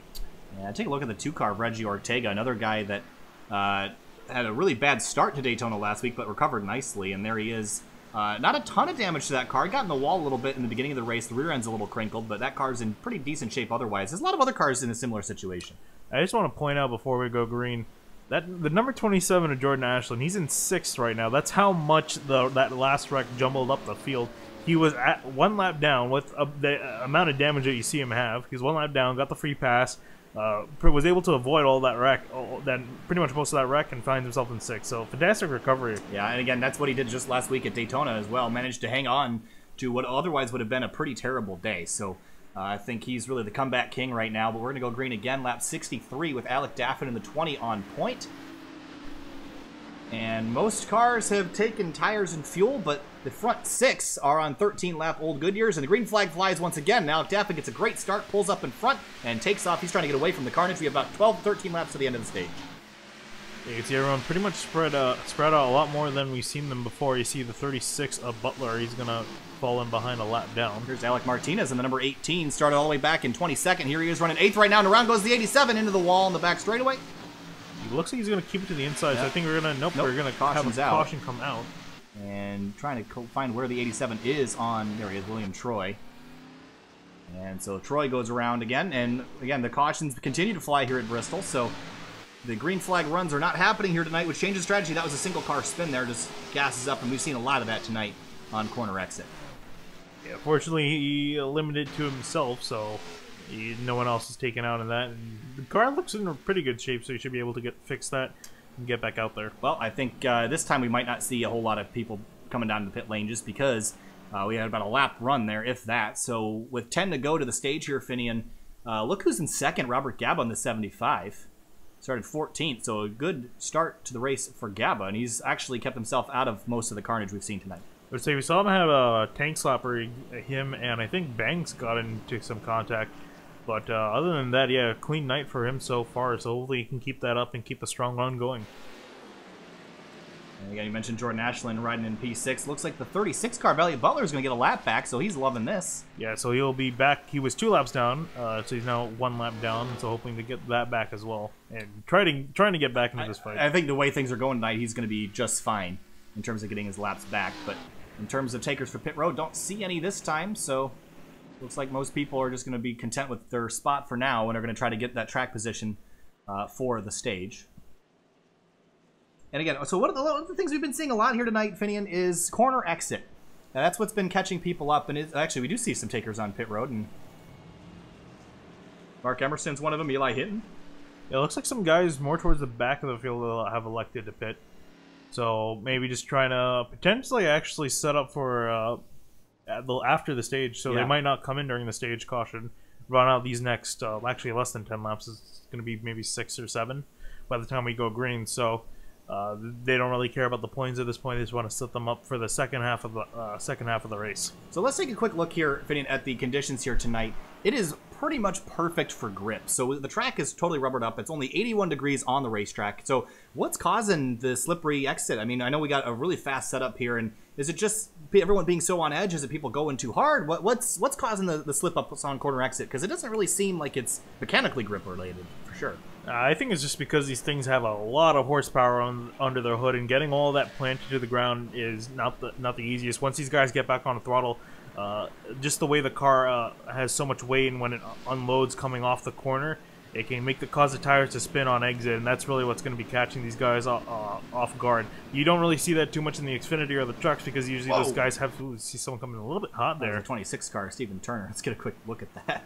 Yeah, take a look at the 2-car of Reggie Ortega, another guy that had a really bad start to Daytona last week, but recovered nicely, and there he is. Not a ton of damage to that car. He got in the wall a little bit in the beginning of the race. The rear end's a little crinkled, but that car's in pretty decent shape otherwise. There's a lot of other cars in a similar situation. I just want to point out before we go green, that the number 27 of Jordan Ashelin, he's in 6th right now. That's how much that last wreck jumbled up the field. He was at 1 lap down with the amount of damage that you see him have. He's 1 lap down, got the free pass, was able to avoid all that wreck, pretty much most of that wreck, and finds himself in 6th. So fantastic recovery. Yeah, and again, that's what he did just last week at Daytona as well. Managed to hang on to what otherwise would have been a pretty terrible day. So I think he's really the comeback king right now. But we're going to go green again, lap 63 with Alec Daffin in the 20 on point. And most cars have taken tires and fuel, but the front 6 are on 13-lap old Goodyears, and the green flag flies once again. Now Daffin gets a great start, pulls up in front, and takes off. He's trying to get away from the carnage. We have about 12, 13 laps to the end of the stage. You can see everyone pretty much spread out a lot more than we've seen them before. You see the 36 of Butler. He's going to fall in behind a lap down. Here's Alec Martinez in the number 18. Started all the way back in 22nd. Here he is running 8th right now, and around goes the 87 into the wall in the back straightaway. It looks like he's going to keep it to the inside, so I think we're going to we're going to have a caution come out. And trying to find where the 87 is on, there he is, William Troy. And so Troy goes around again, and again, the cautions continue to fly here at Bristol, so the green flag runs are not happening here tonight, which changes strategy. That was a single car spin there, just gasses up, and we've seen a lot of that tonight on corner exit. Yeah, fortunately, he limited to himself, so no one else is taken out in that. And the car looks in pretty good shape, so you should be able to fix that and get back out there. Well, I think this time we might not see a whole lot of people coming down to the pit lane just because we had about a lap run there, if that. So with 10 to go to the stage here, Finian, look who's in second, Robert Gaba on the 75. Started 14th, so a good start to the race for Gaba, and he's actually kept himself out of most of the carnage we've seen tonight. I would say we saw him have a tank slapper, him, and I think Banks got into some contact. But other than that, yeah, clean night for him so far, so hopefully he can keep that up and keep the strong run going. And again, you mentioned Jordan Ashelin riding in P6. Looks like the 36 car, Elliott Butler, is going to get a lap back, so he's loving this. Yeah, so he'll be back. He was 2 laps down, so he's now 1 lap down, so hoping to get that back as well. And trying to get back into this fight. I think the way things are going tonight, he's going to be just fine in terms of getting his laps back. But in terms of takers for pit road, don't see any this time, so Looks like most people are just going to be content with their spot for now and are going to try to get that track position for the stage. And again, so one of the things we've been seeing a lot here tonight, Finian, is corner exit. Now, that's what's been catching people up. And actually, we do see some takers on pit road. And Mark Emerson's one of them. Eli Hinton. Yeah, it looks like some guys more towards the back of the field have elected to pit. So maybe just trying to potentially actually set up for after the stage. So they might not come in during the stage caution. Run out these next, actually less than 10 laps. It's going to be maybe 6 or 7 by the time we go green. So they don't really care about the points at this point. They just want to set them up for the second half of the race. So let's take a quick look here, Finian, at the conditions here tonight. It is pretty much perfect for grip. So the track is totally rubbered up. It's only 81 degrees on the racetrack. So what's causing the slippery exit? I mean, I know we got a really fast setup here, and is it just everyone being so on edge? Is it people going too hard? What's causing the slip ups on corner exit? Because it doesn't really seem like it's mechanically grip related, for sure. I think it's just because these things have a lot of horsepower under their hood, and getting all that planted to the ground is not the easiest. Once these guys get back on the throttle, just the way the car has so much weight, and when it unloads coming off the corner, it can cause the tires to spin on exit, and that's really what's going to be catching these guys off guard. You don't really see that too much in the Xfinity or the trucks, because usually those guys have to see someone coming a little bit hot there. The 26 car, Stephen Turner. Let's get a quick look at that.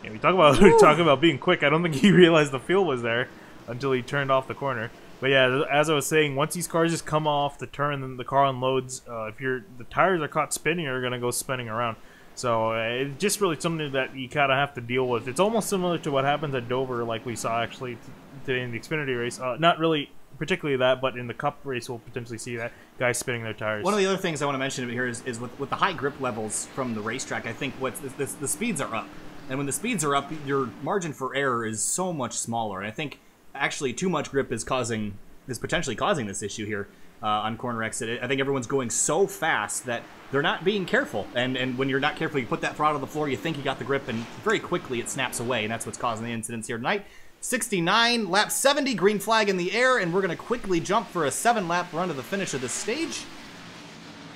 Yeah, we talk about being quick. I don't think he realized the field was there until he turned off the corner. But yeah, as I was saying, once these cars just come off the turn and the car unloads, if the tires are caught spinning, you're going to go spinning around. So it's just really something that you kind of have to deal with. It's almost similar to what happens at Dover, like we saw actually today in the Xfinity race. Not really particularly that, but in the Cup race we'll potentially see that guys spinning their tires. One of the other things I want to mention here is with the high grip levels from the racetrack, I think the speeds are up. And when the speeds are up, your margin for error is so much smaller. And I think actually too much grip is potentially causing this issue here on corner exit. I think everyone's going so fast that they're not being careful. And when you're not careful, you put that throttle on the floor, you think you got the grip, and very quickly it snaps away. And that's what's causing the incidents here tonight. 69, lap 70, green flag in the air, and we're going to quickly jump for a 7-lap run to the finish of this stage.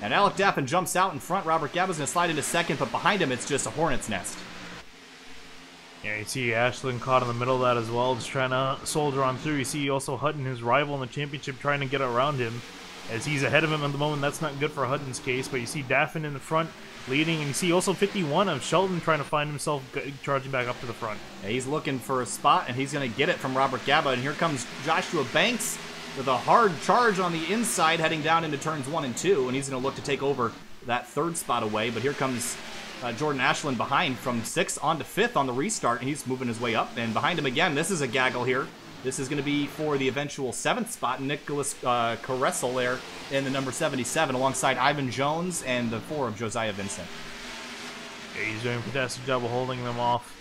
And Alec Daffin jumps out in front. Robert Gaba's going to slide into second, but behind him it's just a hornet's nest. Yeah, you see Ashelin caught in the middle of that as well, just trying to soldier on through. You see also Hutton, his rival in the championship, trying to get around him. As he's ahead of him at the moment, that's not good for Hutton's case, but you see Daffin in the front leading, and you see also 51 of Sheldon trying to find himself charging back up to the front. Yeah, he's looking for a spot, and he's going to get it from Robert Gaba, and here comes Joshua Banks with a hard charge on the inside heading down into turns 1 and 2, and he's going to look to take over that third spot away, but here comes Jordan Ashelin behind from 6th on to 5th on the restart, and he's moving his way up. And behind him again, this is a gaggle here. This is going to be for the eventual 7th spot. Nicholas Caressel there in the number 77 alongside Ivan Jones and the 4 of Josiah Vincent. Yeah, he's doing a fantastic job of holding them off.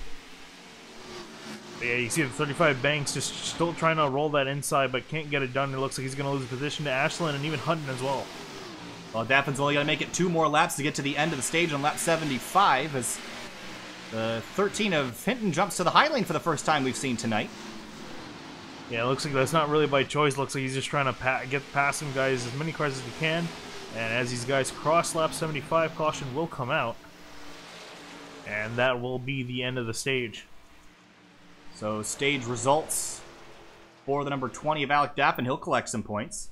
But yeah, you see the 35 Banks just still trying to roll that inside, but can't get it done. It looks like he's going to lose position to Ashelin and even Hutton as well. Well, Daffin's only got to make it 2 more laps to get to the end of the stage on lap 75 as the 13 of Hinton jumps to the high lane for the first time we've seen tonight. Yeah, it looks like that's not really by choice. Looks like he's just trying to get past some guys, as many cars as he can. And as these guys cross lap 75, caution will come out. And that will be the end of the stage. So stage results for the number 20 of Alec Daffin. He'll collect some points.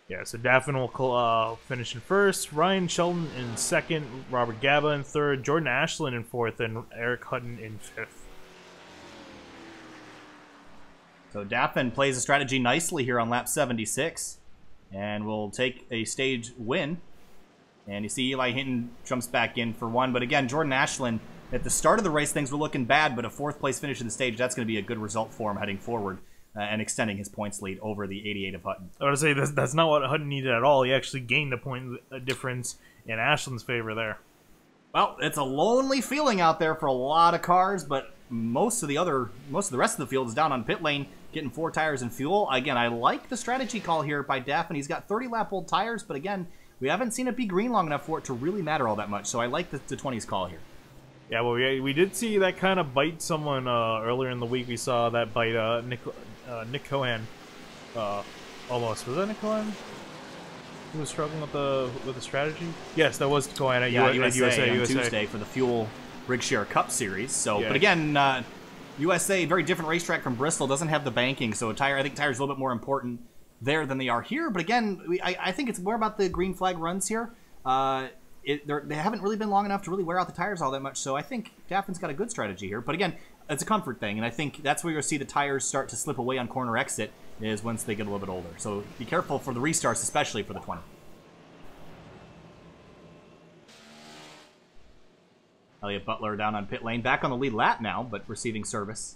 Yeah, so Daffin will finish in first, Ryan Sheldon in second, Robert Gaba in third, Jordan Ashelin in fourth, and Eric Hutton in fifth. So Daffin plays a strategy nicely here on lap 76, and will take a stage win. And you see Eli Hinton jumps back in for one, but again, Jordan Ashelin, at the start of the race, things were looking bad, but a 4th place finish in the stage, that's going to be a good result for him heading forward. And extending his points lead over the 88 of Hutton. I would say that's not what Hutton needed at all. He actually gained a point difference in Ashlin's favor there. Well, it's a lonely feeling out there for a lot of cars, but most of the rest of the field is down on pit lane, getting 4 tires and fuel. Again, I like the strategy call here by Daffin. He's got 30-lap-old tires, but again, we haven't seen it be green long enough for it to really matter all that much. So I like the 20s call here. Yeah, well, we did see that kind of bite someone earlier in the week. We saw that bite Nick Cohen. Almost. Was that Nick Cohen? who was struggling with the strategy? Yes, that was going at USA on Tuesday for the Fuel Rig Share Cup Series. So, but again, USA, very different racetrack from Bristol, doesn't have the banking, so I think tires are a little bit more important there than they are here. But again, I think it's more about the green flag runs here. They haven't really been long enough to really wear out the tires all that much, so I think Daffin's got a good strategy here. But again, it's a comfort thing, and I think that's where you'll see the tires start to slip away on corner exit, is once they get a little bit older. So be careful for the restarts, especially for the 20. Elliott Butler down on pit lane, back on the lead lap now, but receiving service.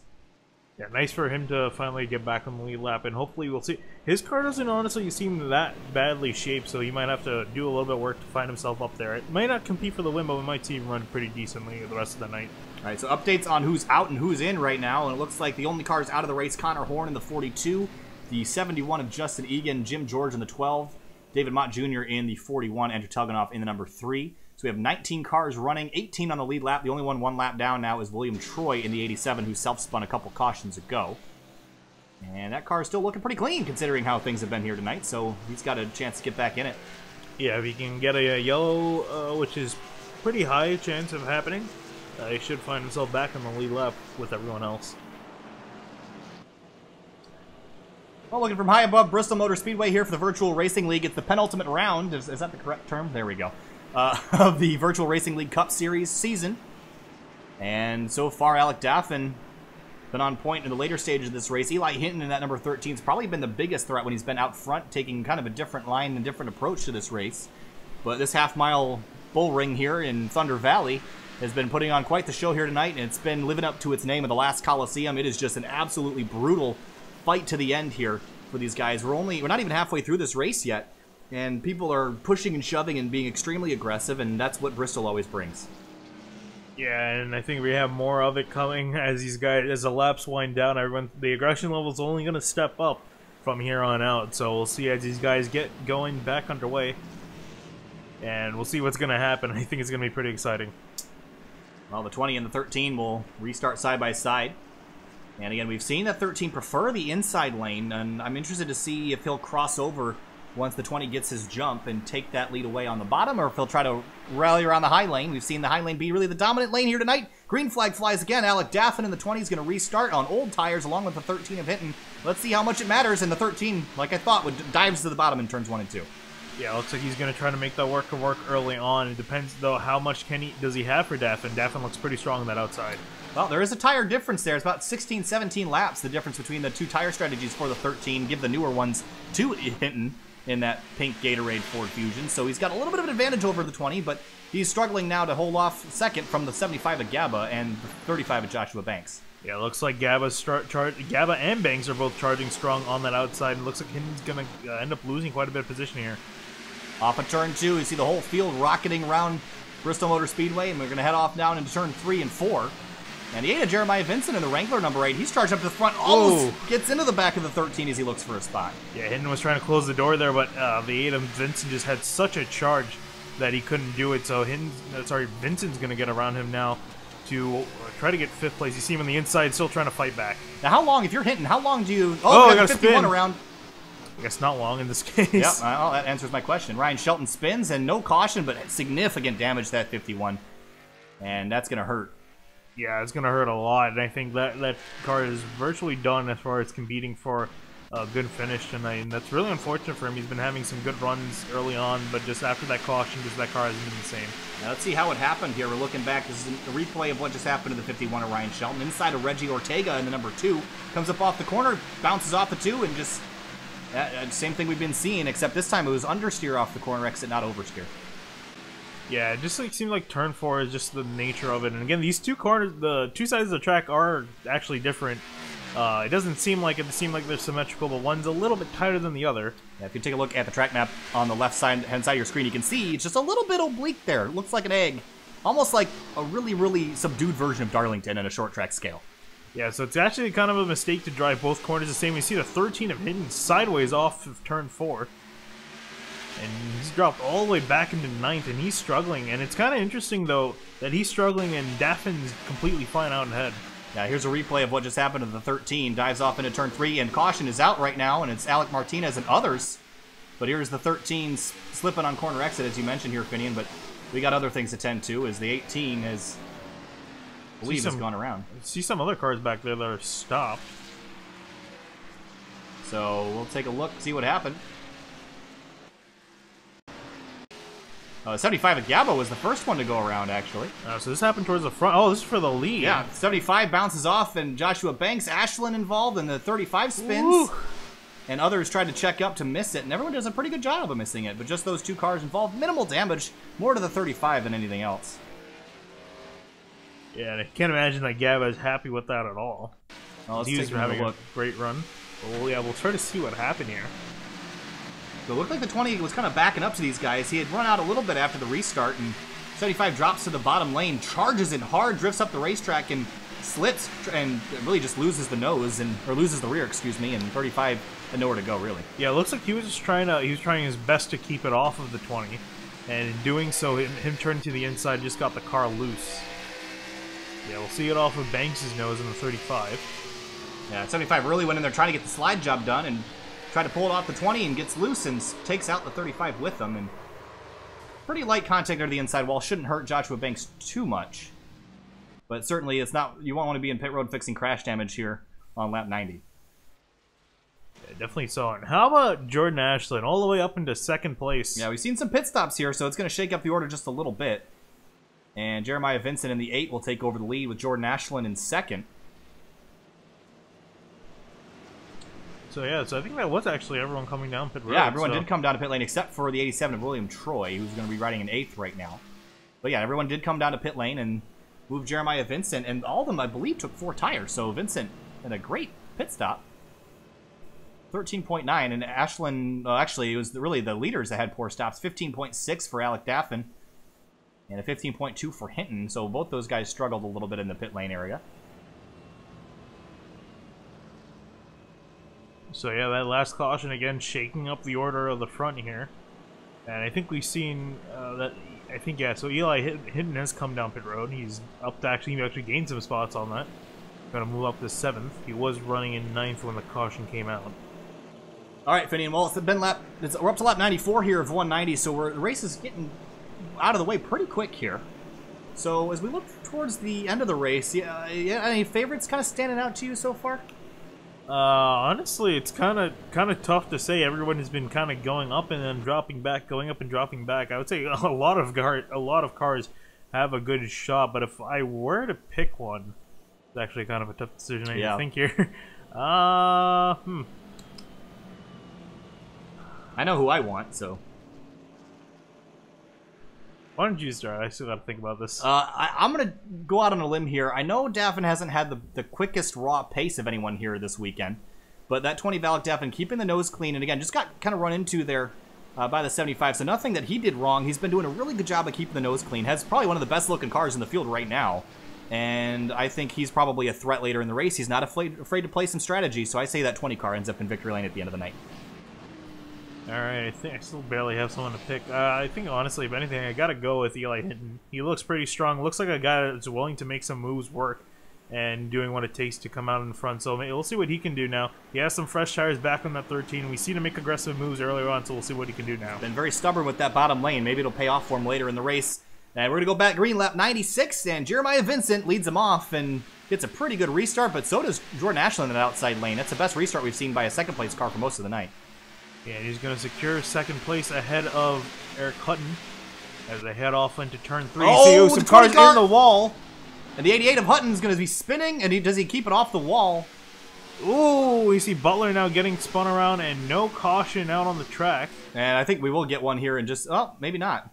Yeah, nice for him to finally get back on the lead lap, and hopefully we'll see. His car doesn't honestly seem that badly shaped, so he might have to do a little bit of work to find himself up there. It might not compete for the win, but we might see him run pretty decently the rest of the night. All right, so updates on who's out and who's in right now, and it looks like the only cars out of the race, Connor Horn in the 42, the 71 of Justin Egan, Jim George in the 12, David Mott Jr. in the 41, Andrew Telganoff in the number 3. So we have 19 cars running, 18 on the lead lap. The only one lap down now is William Troy in the 87, who self-spun a couple cautions ago. And that car is still looking pretty clean, considering how things have been here tonight, so he's got a chance to get back in it. Yeah, if he can get a yellow, which is pretty high chance of happening, he should find himself back on the lead lap with everyone else. Well, looking from high above Bristol Motor Speedway here for the Virtual Racing League. It's the penultimate round. Is that the correct term? There we go. Of the Virtual Racing League Cup Series season. And so far, Alec Daffin been on point in the later stages of this race. Eli Hinton in that number 13 has probably been the biggest threat when he's been out front, taking kind of a different line and different approach to this race. But this half-mile bull ring here in Thunder Valley has been putting on quite the show here tonight, and it's been living up to its name of the last Coliseum. It is just an absolutely brutal fight to the end here for these guys. We're not even halfway through this race yet, and people are pushing and shoving and being extremely aggressive, and that's what Bristol always brings. Yeah, and I think we have more of it coming as the laps wind down. The aggression level is only going to step up from here on out. So we'll see as these guys get going back underway, and we'll see what's going to happen. I think it's going to be pretty exciting. Well, the 20 and the 13 will restart side by side. And again, we've seen that 13 prefer the inside lane, and I'm interested to see if he'll cross over once the 20 gets his jump and take that lead away on the bottom, or if he'll try to rally around the high lane. We've seen the high lane be really the dominant lane here tonight. Green flag flies again. Alec Daffin in the 20 is going to restart on old tires along with the 13 of Hinton. Let's see how much it matters, and the 13, like I thought, dives to the bottom in turns 1 and 2. Yeah, looks like he's going to try to make that work early on. It depends, though, how much does he have for Daffin. Daffin looks pretty strong on that outside. Well, there is a tire difference there. It's about 16, 17 laps, the difference between the two tire strategies for the 13. Give the newer ones to Hinton in that pink Gatorade Ford Fusion. So he's got a little bit of an advantage over the 20, but he's struggling now to hold off second from the 75 of Gabba and the 35 of Joshua Banks. Yeah, it looks like Gabba and Banks are both charging strong on that outside. It looks like Hinton's going to end up losing quite a bit of position here. Off of turn 2, you see the whole field rocketing around Bristol Motor Speedway, and we're going to head off down into turn 3 and 4. And the 8 of Jeremiah Vincent in the Wrangler number 8. He's charged up to the front, almost gets into the back of the 13 as he looks for a spot. Yeah, Hinton was trying to close the door there, but the 8 of Vincent just had such a charge that he couldn't do it. So Vincent's going to get around him now to try to get 5th place. You see him on the inside, still trying to fight back. Now, how long, if you're Hinton, how long do you... Oh, I got to 51 spin around. I guess not long in this case. Yep, well, that answers my question. Ryan Shelton spins, and no caution, but significant damage to that 51. And that's going to hurt. Yeah, it's going to hurt a lot, and I think that car is virtually done as far as competing for a good finish tonight, and that's really unfortunate for him. He's been having some good runs early on, but just after that caution, that car hasn't been the same. Now, let's see how it happened here. We're looking back. This is a replay of what just happened to the 51 of Ryan Shelton. Inside of Reggie Ortega in the number 2. Comes up off the corner, bounces off the 2, and just... same thing we've been seeing, except this time it was understeer off the corner exit, not oversteer. Yeah, it just seems like turn 4 is just the nature of it. And again, these two corners, the two sides of the track are actually different. It doesn't seem like they're symmetrical, but one's a little bit tighter than the other. Yeah, if you take a look at the track map on the left hand side of your screen, you can see it's just a little bit oblique there. It looks like an egg. Almost like a really, really subdued version of Darlington at a short track scale. Yeah, so it's actually kind of a mistake to drive both corners the same. We see the 13 of Hinton sideways off of turn 4. And he's dropped all the way back into 9th, and he's struggling. And it's kind of interesting, though, that he's struggling and Daffin's completely fine out ahead. Yeah, here's a replay of what just happened to the 13. Dives off into turn 3, and caution is out right now, and it's Alec Martinez and others But here's the 13 slipping on corner exit, as you mentioned here, Finian. But we got other things to tend to, as the 18 has, I believe, has gone around. I see some other cars back there that are stopped. So we'll take a look, see what happened. 75 at Gabo was the first one to go around, actually. So this happened towards the front. Oh, this is for the lead. Yeah, 75 bounces off, and Joshua Banks, Ashelin involved, and the 35 spins. Ooh. And others tried to check up to miss it, and everyone does a pretty good job of missing it. But just those two cars involved, minimal damage, more to the 35 than anything else. Yeah, and I can't imagine that Gabo is happy with that at all. Well, let's He's take having a look. a great run. Well, yeah, we'll try to see what happened here. So it looked like the 20 was kind of backing up to these guys. He had run out a little bit after the restart, and 75 drops to the bottom lane, charges it hard, drifts up the racetrack, and slips, and really just loses the nose, or loses the rear, excuse me, and 35 had nowhere to go, really. Yeah, it looks like he was just trying his best to keep it off of the 20, and in doing so, him turning to the inside just got the car loose. Yeah, we'll see it off of Banks' nose in the 35. Yeah, 75 really went in there trying to get the slide job done, and tried to pull it off the 20 and gets loose and takes out the 35 with them. And pretty light contact under the inside wall. Shouldn't hurt Joshua Banks too much. But certainly it's not, you won't want to be in pit road fixing crash damage here on lap 90. Yeah, definitely saw it. How about Jordan Ashelin all the way up into second place? Yeah, we've seen some pit stops here, so it's going to shake up the order just a little bit. And Jeremiah Vincent in the 8 will take over the lead with Jordan Ashelin in second. So yeah, so I think that was actually everyone coming down pit road. Yeah, everyone did come down to pit lane except for the 87 of William Troy, who's going to be riding in 8th right now. But yeah, everyone did come down to pit lane and move Jeremiah Vincent, and all of them, I believe, took 4 tires. So Vincent had a great pit stop. 13.9, and Ashelin, actually, it was really the leaders that had poor stops. 15.6 for Alec Daffin, and a 15.2 for Hinton. So both those guys struggled a little bit in the pit lane area. So yeah, that last caution again, shaking up the order of the front here, and I think we've seen that. I think yeah. So Eli Hinton has come down pit road. He's up to he actually gained some spots on that. Going to move up to 7th. He was running in 9th when the caution came out. All right, Finian. Well, we're up to lap 94 here of 190, so the race is getting out of the way pretty quick here. So as we look towards the end of the race, yeah, any favorites kind of standing out to you so far? Honestly, it's kind of tough to say. Everyone has been kind of going up and then dropping back, going up and dropping back. I would say a lot of cars have a good shot, but if I were to pick one, it's actually kind of a tough decision. I think here. I know who I want, so. Why don't you start? I still got to think about this. I'm going to go out on a limb here. I know Daffin hasn't had the quickest raw pace of anyone here this weekend, but that 20 Alec Daffin keeping the nose clean, and again, just got kind of run into there by the 75, so nothing that he did wrong. He's been doing a really good job of keeping the nose clean. Has probably one of the best looking cars in the field right now, and I think he's probably a threat later in the race. He's not afraid to play some strategy, so I say that 20 car ends up in victory lane at the end of the night. Alright, I think I still barely have someone to pick. I think, honestly, if anything, I gotta go with Eli Hinton. He looks pretty strong. Looks like a guy that's willing to make some moves work and doing what it takes to come out in front. So we'll see what he can do now. He has some fresh tires back on that 13. We seen him make aggressive moves earlier on, so we'll see what he can do now. Been very stubborn with that bottom lane. Maybe it'll pay off for him later in the race. And we're going to go back green lap 96, and Jeremiah Vincent leads him off and gets a pretty good restart, but so does Jordan Ashelin in that outside lane. That's the best restart we've seen by a second-place car for most of the night. Yeah, he's going to secure second place ahead of Eric Hutton as they head off into turn 3. Oh, see some cars in the wall. And the 88 of Hutton's going to be spinning, and does he keep it off the wall? Ooh, we see Butler now getting spun around and no caution out on the track. And I think we will get one here in just, oh, maybe not.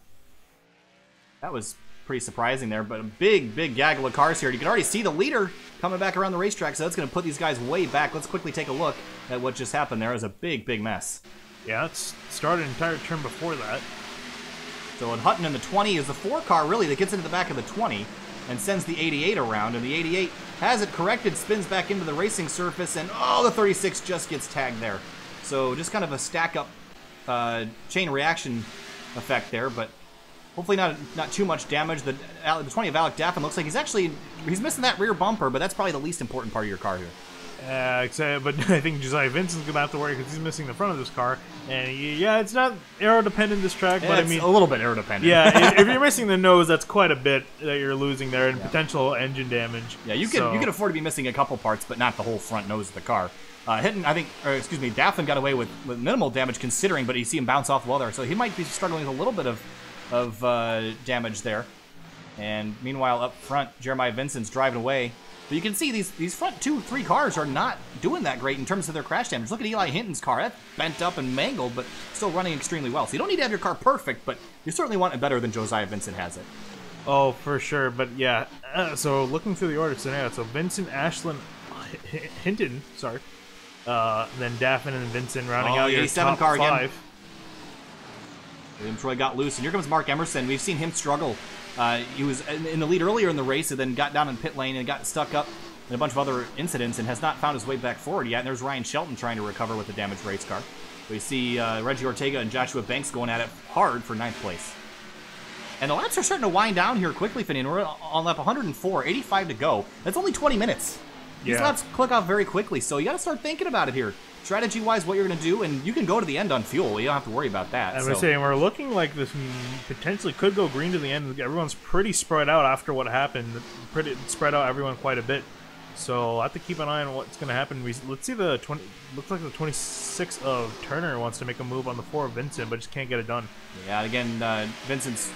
That was pretty surprising there, but a big, big gaggle of cars here. You can already see the leader coming back around the racetrack, so that's going to put these guys way back. Let's quickly take a look at what just happened there. It was a big, big mess. Yeah, it started an entire turn before that. So Hutton in the 20 is the 4 car, really, that gets into the back of the 20 and sends the 88 around, and the 88 has it corrected, spins back into the racing surface, and oh, the 36 just gets tagged there. So just kind of a stack-up chain reaction effect there, but hopefully not too much damage. The 20 of Alec Daffin looks like he's missing that rear bumper, but that's probably the least important part of your car here. But I think Josiah Vincent's going to have to worry because he's missing the front of this car. And yeah, it's not aero-dependent, this track, but I mean... a little bit aero-dependent. Yeah, if you're missing the nose, that's quite a bit that you're losing there, and potential engine damage. Yeah, you can afford to be missing a couple parts, but not the whole front nose of the car. Daffin got away with minimal damage considering, but you see him bounce off the wall there, so he might be struggling with a little bit of damage there. And meanwhile, up front, Jeremiah Vincent's driving away. But you can see these front 2-3 cars are not doing that great in terms of their crash damage. Look at Eli Hinton's car. That's bent up and mangled, but still running extremely well. So you don't need to have your car perfect, but you certainly want it better than Josiah Vincent has it. Oh, for sure. But yeah, so looking through the order scenario, so Vincent, Ashelin, Hinton, sorry. Then Daffin and Vincent rounding out your top car 5. Again. William Troy got loose, and here comes Mark Emerson. We've seen him struggle. He was in the lead earlier in the race and then got down in pit lane and got stuck up in a bunch of other incidents and has not found his way back forward yet. And there's Ryan Shelton trying to recover with the damaged race car. We see Reggie Ortega and Joshua Banks going at it hard for 9th place. And the laps are starting to wind down here quickly, Finney. We're on lap 104, 85 to go. That's only 20 minutes. These laps click off very quickly, so you got to start thinking about it here. Strategy-wise, what you're going to do, and you can go to the end on fuel. You don't have to worry about that. I'm saying we're looking like this potentially could go green to the end. Everyone's pretty spread out after what happened. Pretty spread out everyone quite a bit. So I'll have to keep an eye on what's going to happen. Let's see the 20. Looks like the 26 of Turner wants to make a move on the 4 of Vincent, but just can't get it done. Yeah, again, Vincent's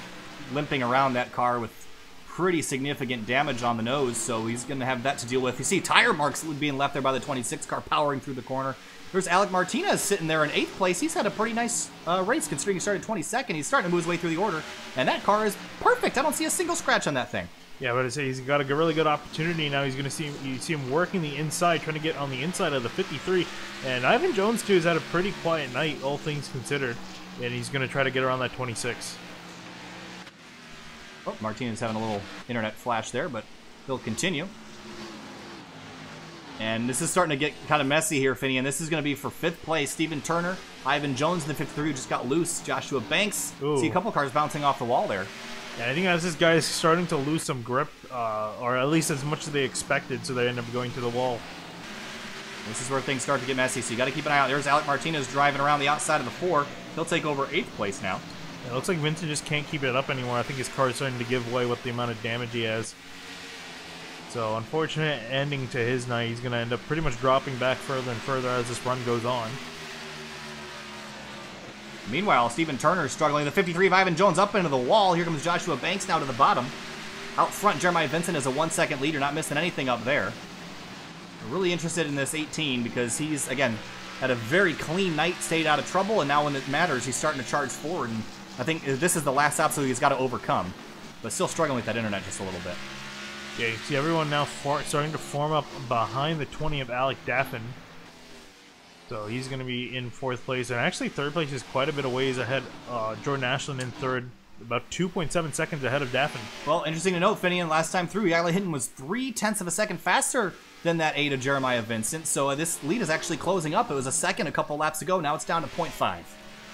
limping around that car with pretty significant damage on the nose, so he's going to have that to deal with. You see tire marks being left there by the 26 car powering through the corner. There's Alec Martinez sitting there in 8th place. He's had a pretty nice race considering he started 22nd. He's starting to move his way through the order, and that car is perfect. I don't see a single scratch on that thing. Yeah, but I say he's got a really good opportunity now. He's going to see him working the inside, trying to get on the inside of the 53. And Ivan Jones too has had a pretty quiet night, all things considered, and he's going to try to get around that 26. Oh, Martinez having a little internet flash there, but he'll continue. And this is starting to get kind of messy here, Finney, and this is going to be for 5th place. Stephen Turner, Ivan Jones in the 53 who just got loose. Joshua Banks. Ooh. See a couple cars bouncing off the wall there. Yeah, I think as this guy is starting to lose some grip, or at least as much as they expected, so they end up going to the wall. This is where things start to get messy, so you got to keep an eye out. There's Alec Martinez driving around the outside of the 4. He'll take over 8th place now. It looks like Vincent just can't keep it up anymore. I think his car is starting to give away with the amount of damage he has. So, unfortunate ending to his night. He's going to end up pretty much dropping back further and further as this run goes on. Meanwhile, Stephen Turner is struggling. The 53 of Ivan Jones up into the wall. Here comes Joshua Banks now to the bottom. Out front, Jeremiah Vincent is a 1-second lead. You're not missing anything up there. We're really interested in this 18 because he's, again, had a very clean night, stayed out of trouble, and now when it matters, he's starting to charge forward. And I think this is the last obstacle he's got to overcome. But still struggling with that internet just a little bit. Yeah, you see everyone now starting to form up behind the 20 of Alec Daffin. So he's going to be in 4th place. And actually 3rd place is quite a bit of ways ahead. Jordan Ashelin in 3rd, about 2.7 seconds ahead of Daffin. Well, interesting to note, Finian, last time through, Eli Hinton was 0.3 of a second faster than that 8 of Jeremiah Vincent. So this lead is actually closing up. It was a second a couple laps ago. Now it's down to 0.5.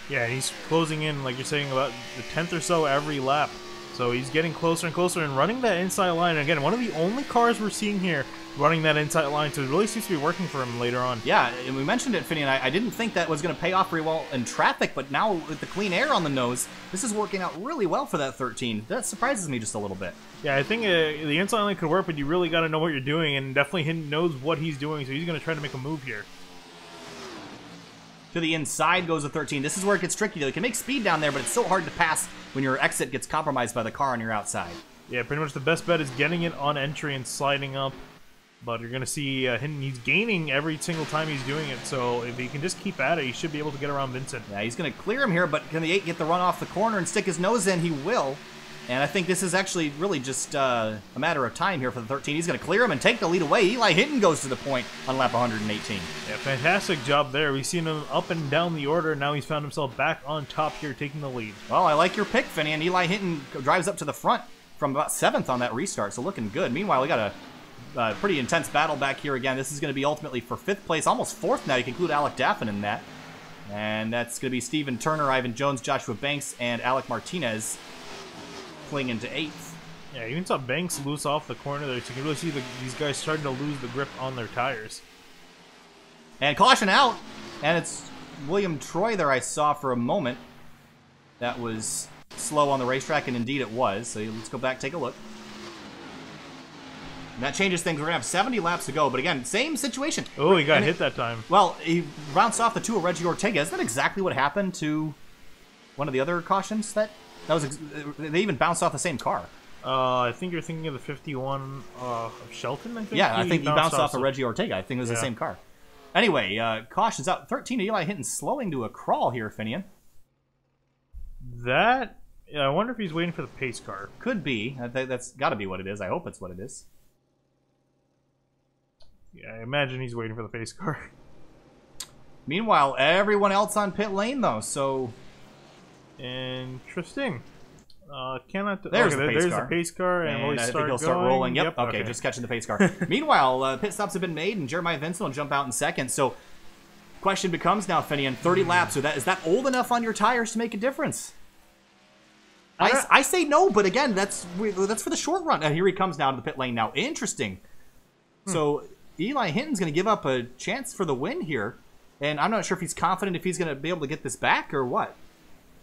Yeah, he's closing in, like you're saying, about the 10th or so every lap. So he's getting closer and closer and running that inside line. And again, one of the only cars we're seeing here running that inside line. So it really seems to be working for him later on. Yeah, and we mentioned it, Finney, and I didn't think that was going to pay off very well in traffic. But now with the clean air on the nose, this is working out really well for that 13. That surprises me just a little bit. Yeah, I think the inside line could work, but you really got to know what you're doing. And definitely Hinton knows what he's doing, so he's going to try to make a move here. To the inside goes the 13. This is where it gets tricky, though. You can make speed down there, but it's so hard to pass when your exit gets compromised by the car on your outside. Yeah, pretty much the best bet is getting it on entry and sliding up. But you're going to see Hinton, he's gaining every single time he's doing it. So if he can just keep at it, he should be able to get around Vincent. Yeah, he's going to clear him here, but can the 8 get the run off the corner and stick his nose in? He will. And I think this is actually really just a matter of time here for the 13. He's going to clear him and take the lead away. Eli Hinton goes to the point on lap 118. Yeah, fantastic job there. We've seen him up and down the order. Now he's found himself back on top here, taking the lead. Well, I like your pick, Finney. And Eli Hinton drives up to the front from about 7th on that restart, so looking good. Meanwhile, we got a pretty intense battle back here again. This is going to be ultimately for 5th place, almost 4th now. You can include Alec Daffin in that. And that's going to be Stephen Turner, Ivan Jones, Joshua Banks, and Alec Martinez clinging to 8th. Yeah, you even saw Banks loose off the corner there, so you can really see these guys starting to lose the grip on their tires. And caution out. And it's William Troy there I saw for a moment. That was slow on the racetrack, and indeed it was. So let's go back, take a look. And that changes things. We're going to have 70 laps to go. But again, same situation. Oh, he got hit that time. Well, he bounced off the 2 of Reggie Ortega. Isn't that exactly what happened to one of the other cautions? That was they even bounced off the same car. I think you're thinking of the 51 of Shelton, I think? Yeah, I think he bounced off of Reggie Ortega. I think it was the same car. Anyway, caution's out. 13 Eli Hinton slowing to a crawl here, Finian. That... Yeah, I wonder if he's waiting for the pace car. Could be. That's got to be what it is. I hope it's what it is. Yeah, I imagine he's waiting for the pace car. Meanwhile, everyone else on pit lane, though, so... Interesting. There's the pace car, and I think he'll start rolling. Yep. Okay, just catching the pace car. Meanwhile, pit stops have been made, and Jeremiah Vincent will jump out in second. So, question becomes now, Finian, 30 laps. So is that old enough on your tires to make a difference? I say no, but again, that's for the short run. Here he comes now to the pit lane now. Interesting. So Eli Hinton's going to give up a chance for the win here, and I'm not sure if he's confident if he's going to be able to get this back or what.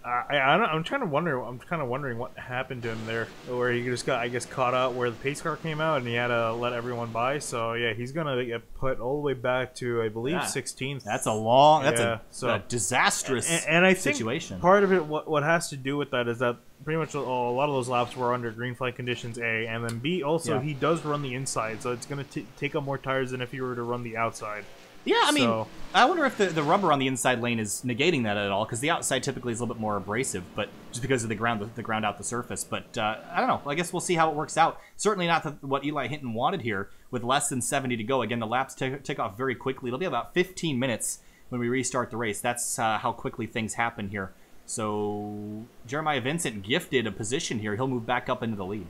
I'm kind of wondering what happened to him there, where he just got, I guess, caught out where the pace car came out, and he had to let everyone by. So yeah, he's gonna get put all the way back to, I believe, 16th. That's a disastrous and I think situation. Part of it, what has to do with that is that pretty much a lot of those laps were under green flag conditions, A, and then B, also he does run the inside, so it's gonna take up more tires than if he were to run the outside. Yeah, I mean, I wonder if the rubber on the inside lane is negating that at all, because the outside typically is a little bit more abrasive, but just because of the ground out the surface. But I don't know. I guess we'll see how it works out. Certainly not what Eli Hinton wanted here, with less than 70 to go. Again, the laps tick off very quickly. It'll be about 15 minutes when we restart the race. That's how quickly things happen here. So Jeremiah Vincent gifted a position here. He'll move back up into the lead.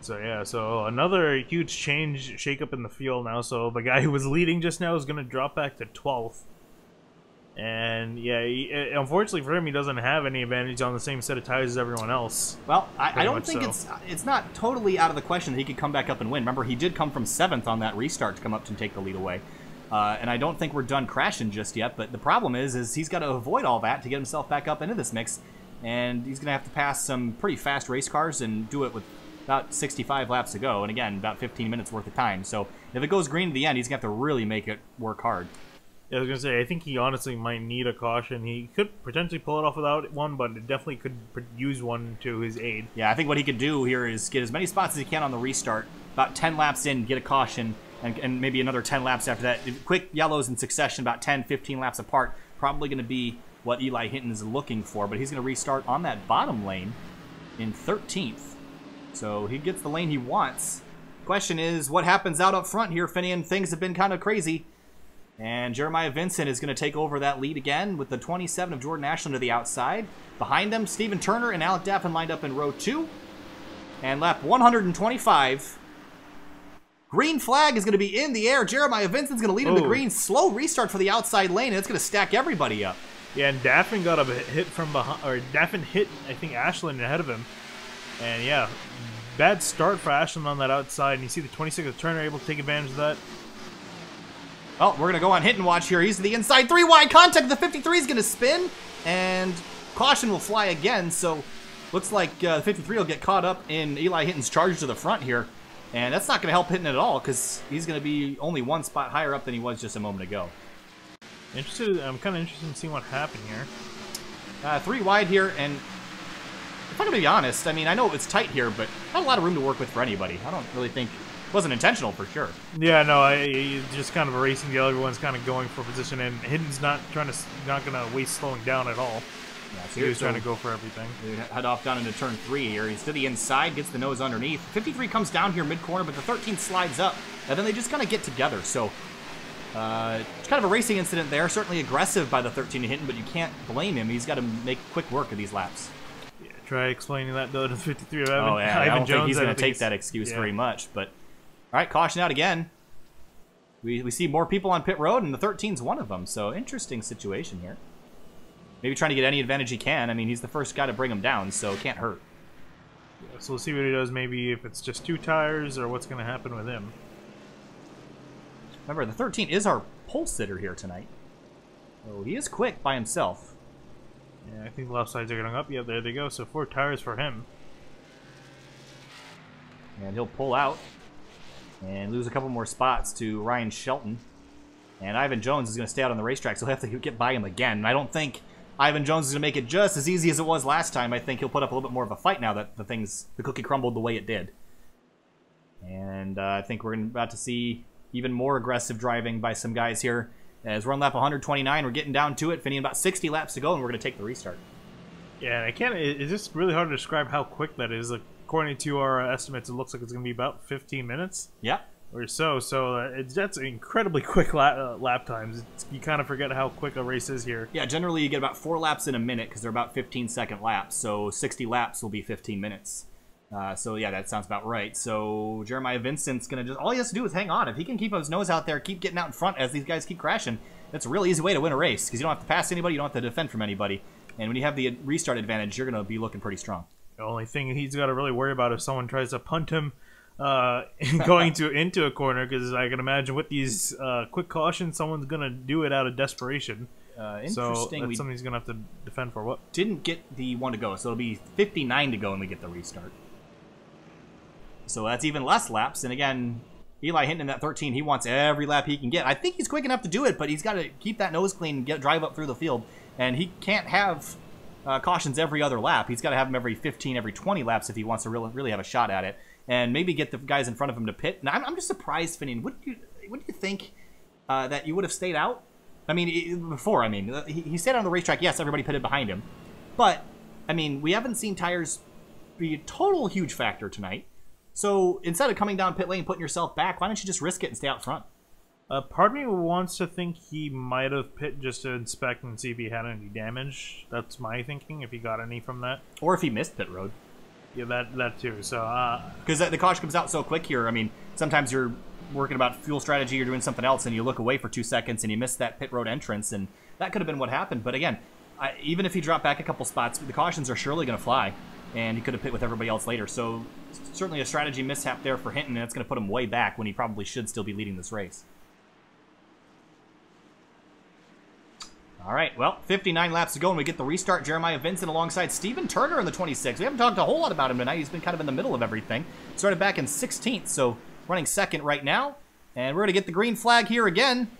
So yeah, so another huge shake-up in the field now. So the guy who was leading just now is going to drop back to 12th. And yeah, unfortunately for him, he doesn't have any advantage on the same set of tires as everyone else. Well, I don't think it's not totally out of the question that he could come back up and win. Remember, he did come from 7th on that restart to come up and take the lead away. And I don't think we're done crashing just yet. But the problem is he's got to avoid all that to get himself back up into this mix. And he's going to have to pass some pretty fast race cars and do it with about 65 laps to go, and again, about 15 minutes worth of time. So if it goes green at the end, he's going to have to really make it work hard. Yeah, I was going to say, I think he honestly might need a caution. He could potentially pull it off without one, but it definitely could use one to his aid. Yeah, I think what he could do here is get as many spots as he can on the restart, about 10 laps in, get a caution, and maybe another 10 laps after that. Quick yellows in succession, about 10, 15 laps apart, probably going to be what Eli Hinton is looking for, but he's going to restart on that bottom lane in 13th. So he gets the lane he wants. Question is, what happens out up front here, Finian? Things have been kind of crazy. And Jeremiah Vincent is going to take over that lead again with the 27 of Jordan Ashelin to the outside. Behind them, Stephen Turner and Alec Daffin lined up in row 2. And lap 125. Green flag is going to be in the air. Jeremiah Vincent's going to lead in the green. Slow restart for the outside lane, and it's going to stack everybody up. Yeah, and Daffin got a hit from behind, or Daffin hit, I think, Ashelin ahead of him. And yeah, bad start for Ashelin on that outside, and you see the 26 of Turner able to take advantage of that. Well, we're going to go on hit and watch here. He's to the inside, 3 wide contact. The 53 is going to spin, and caution will fly again. So looks like the 53 will get caught up in Eli Hinton's charge to the front here. And that's not going to help Hinton at all, because he's going to be only 1 spot higher up than he was just a moment ago. I'm kind of interested in seeing what happened here. 3 wide here, and if I'm going to be honest, I mean, I know it's tight here, but not a lot of room to work with for anybody. I don't really think it wasn't intentional for sure. Yeah, no, he's just kind of erasing the other one's kind of going for position, and Hinton's not going to waste slowing down at all. Yeah, so he was trying to go for everything. Head off down into turn 3 here. He's to the inside, gets the nose underneath. 53 comes down here mid-corner, but the 13 slides up, and then they just kind of get together. So it's kind of a racing incident there. Certainly aggressive by the 13 to Hinton, but you can't blame him. He's got to make quick work of these laps. Yeah, try explaining that, though, to the 53 of Evan. Oh, yeah, I don't think he's going to take that excuse very much. But all right, caution out again. We see more people on pit road, and the 13's one of them. So interesting situation here. Maybe trying to get any advantage he can. I mean, he's the first guy to bring him down, so it can't hurt. Yeah, so we'll see what he does, maybe if it's just 2 tires or what's going to happen with him. Remember, the 13 is our pole sitter here tonight. So he is quick by himself. Yeah, I think the left sides are going up. Yeah, there they go. So 4 tires for him. And he'll pull out and lose a couple more spots to Ryan Shelton. And Ivan Jones is going to stay out on the racetrack, so he'll have to get by him again. And I don't think Ivan Jones is going to make it just as easy as it was last time. I think he'll put up a little bit more of a fight now that the cookie crumbled the way it did. And I think we're about to see even more aggressive driving by some guys here. As we're on lap 129, we're getting down to it. Finian, about 60 laps to go, and we're going to take the restart. Yeah, I can't. It's just really hard to describe how quick that is. According to our estimates, it looks like it's going to be about 15 minutes. Yeah. Or so. So that's incredibly quick lap times. You kind of forget how quick a race is here. Yeah, generally you get about 4 laps in a minute because they're about 15-second laps. So 60 laps will be 15 minutes. So yeah, that sounds about right. So Jeremiah Vincent's going to just... All he has to do is hang on. If he can keep his nose out there, keep getting out in front as these guys keep crashing, that's a really easy way to win a race because you don't have to pass anybody, you don't have to defend from anybody. And when you have the restart advantage, you're going to be looking pretty strong. The only thing he's got to really worry about if someone tries to punt him going into a corner, because I can imagine with these quick cautions, someone's going to do it out of desperation. Interesting. So that's something he's going to have to defend for. What? Didn't get the one to go, so it'll be 59 to go when we get the restart. So that's even less laps. And again, Eli Hinton in that 13, he wants every lap he can get. I think he's quick enough to do it, but he's got to keep that nose clean and drive up through the field. And he can't have cautions every other lap. He's got to have them every 15, every 20 laps if he wants to really have a shot at it. And maybe get the guys in front of him to pit. Now, I'm just surprised, Finian. Wouldn't you think that you would have stayed out? I mean, he stayed on the racetrack. Yes, everybody pitted behind him. But, I mean, we haven't seen tires be a total huge factor tonight. So instead of coming down pit lane, putting yourself back, why don't you just risk it and stay out front? Part of me wants to think he might have pit just to inspect and see if he had any damage. That's my thinking, if he got any from that. Or if he missed pit road. Yeah, that too. So because the caution comes out so quick here. I mean, sometimes you're working about fuel strategy, you're doing something else, and you look away for 2 seconds and you miss that pit road entrance, and that could have been what happened. But again, even if he dropped back a couple spots, the cautions are surely going to fly, and he could have pit with everybody else later. So certainly a strategy mishap there for Hinton, and it's going to put him way back when he probably should still be leading this race. All right, well, 59 laps to go, and we get the restart. Jeremiah Vincent alongside Steven Turner in the 26. We haven't talked a whole lot about him tonight. He's been kind of in the middle of everything. Started back in 16th, so running second right now. And we're going to get the green flag here again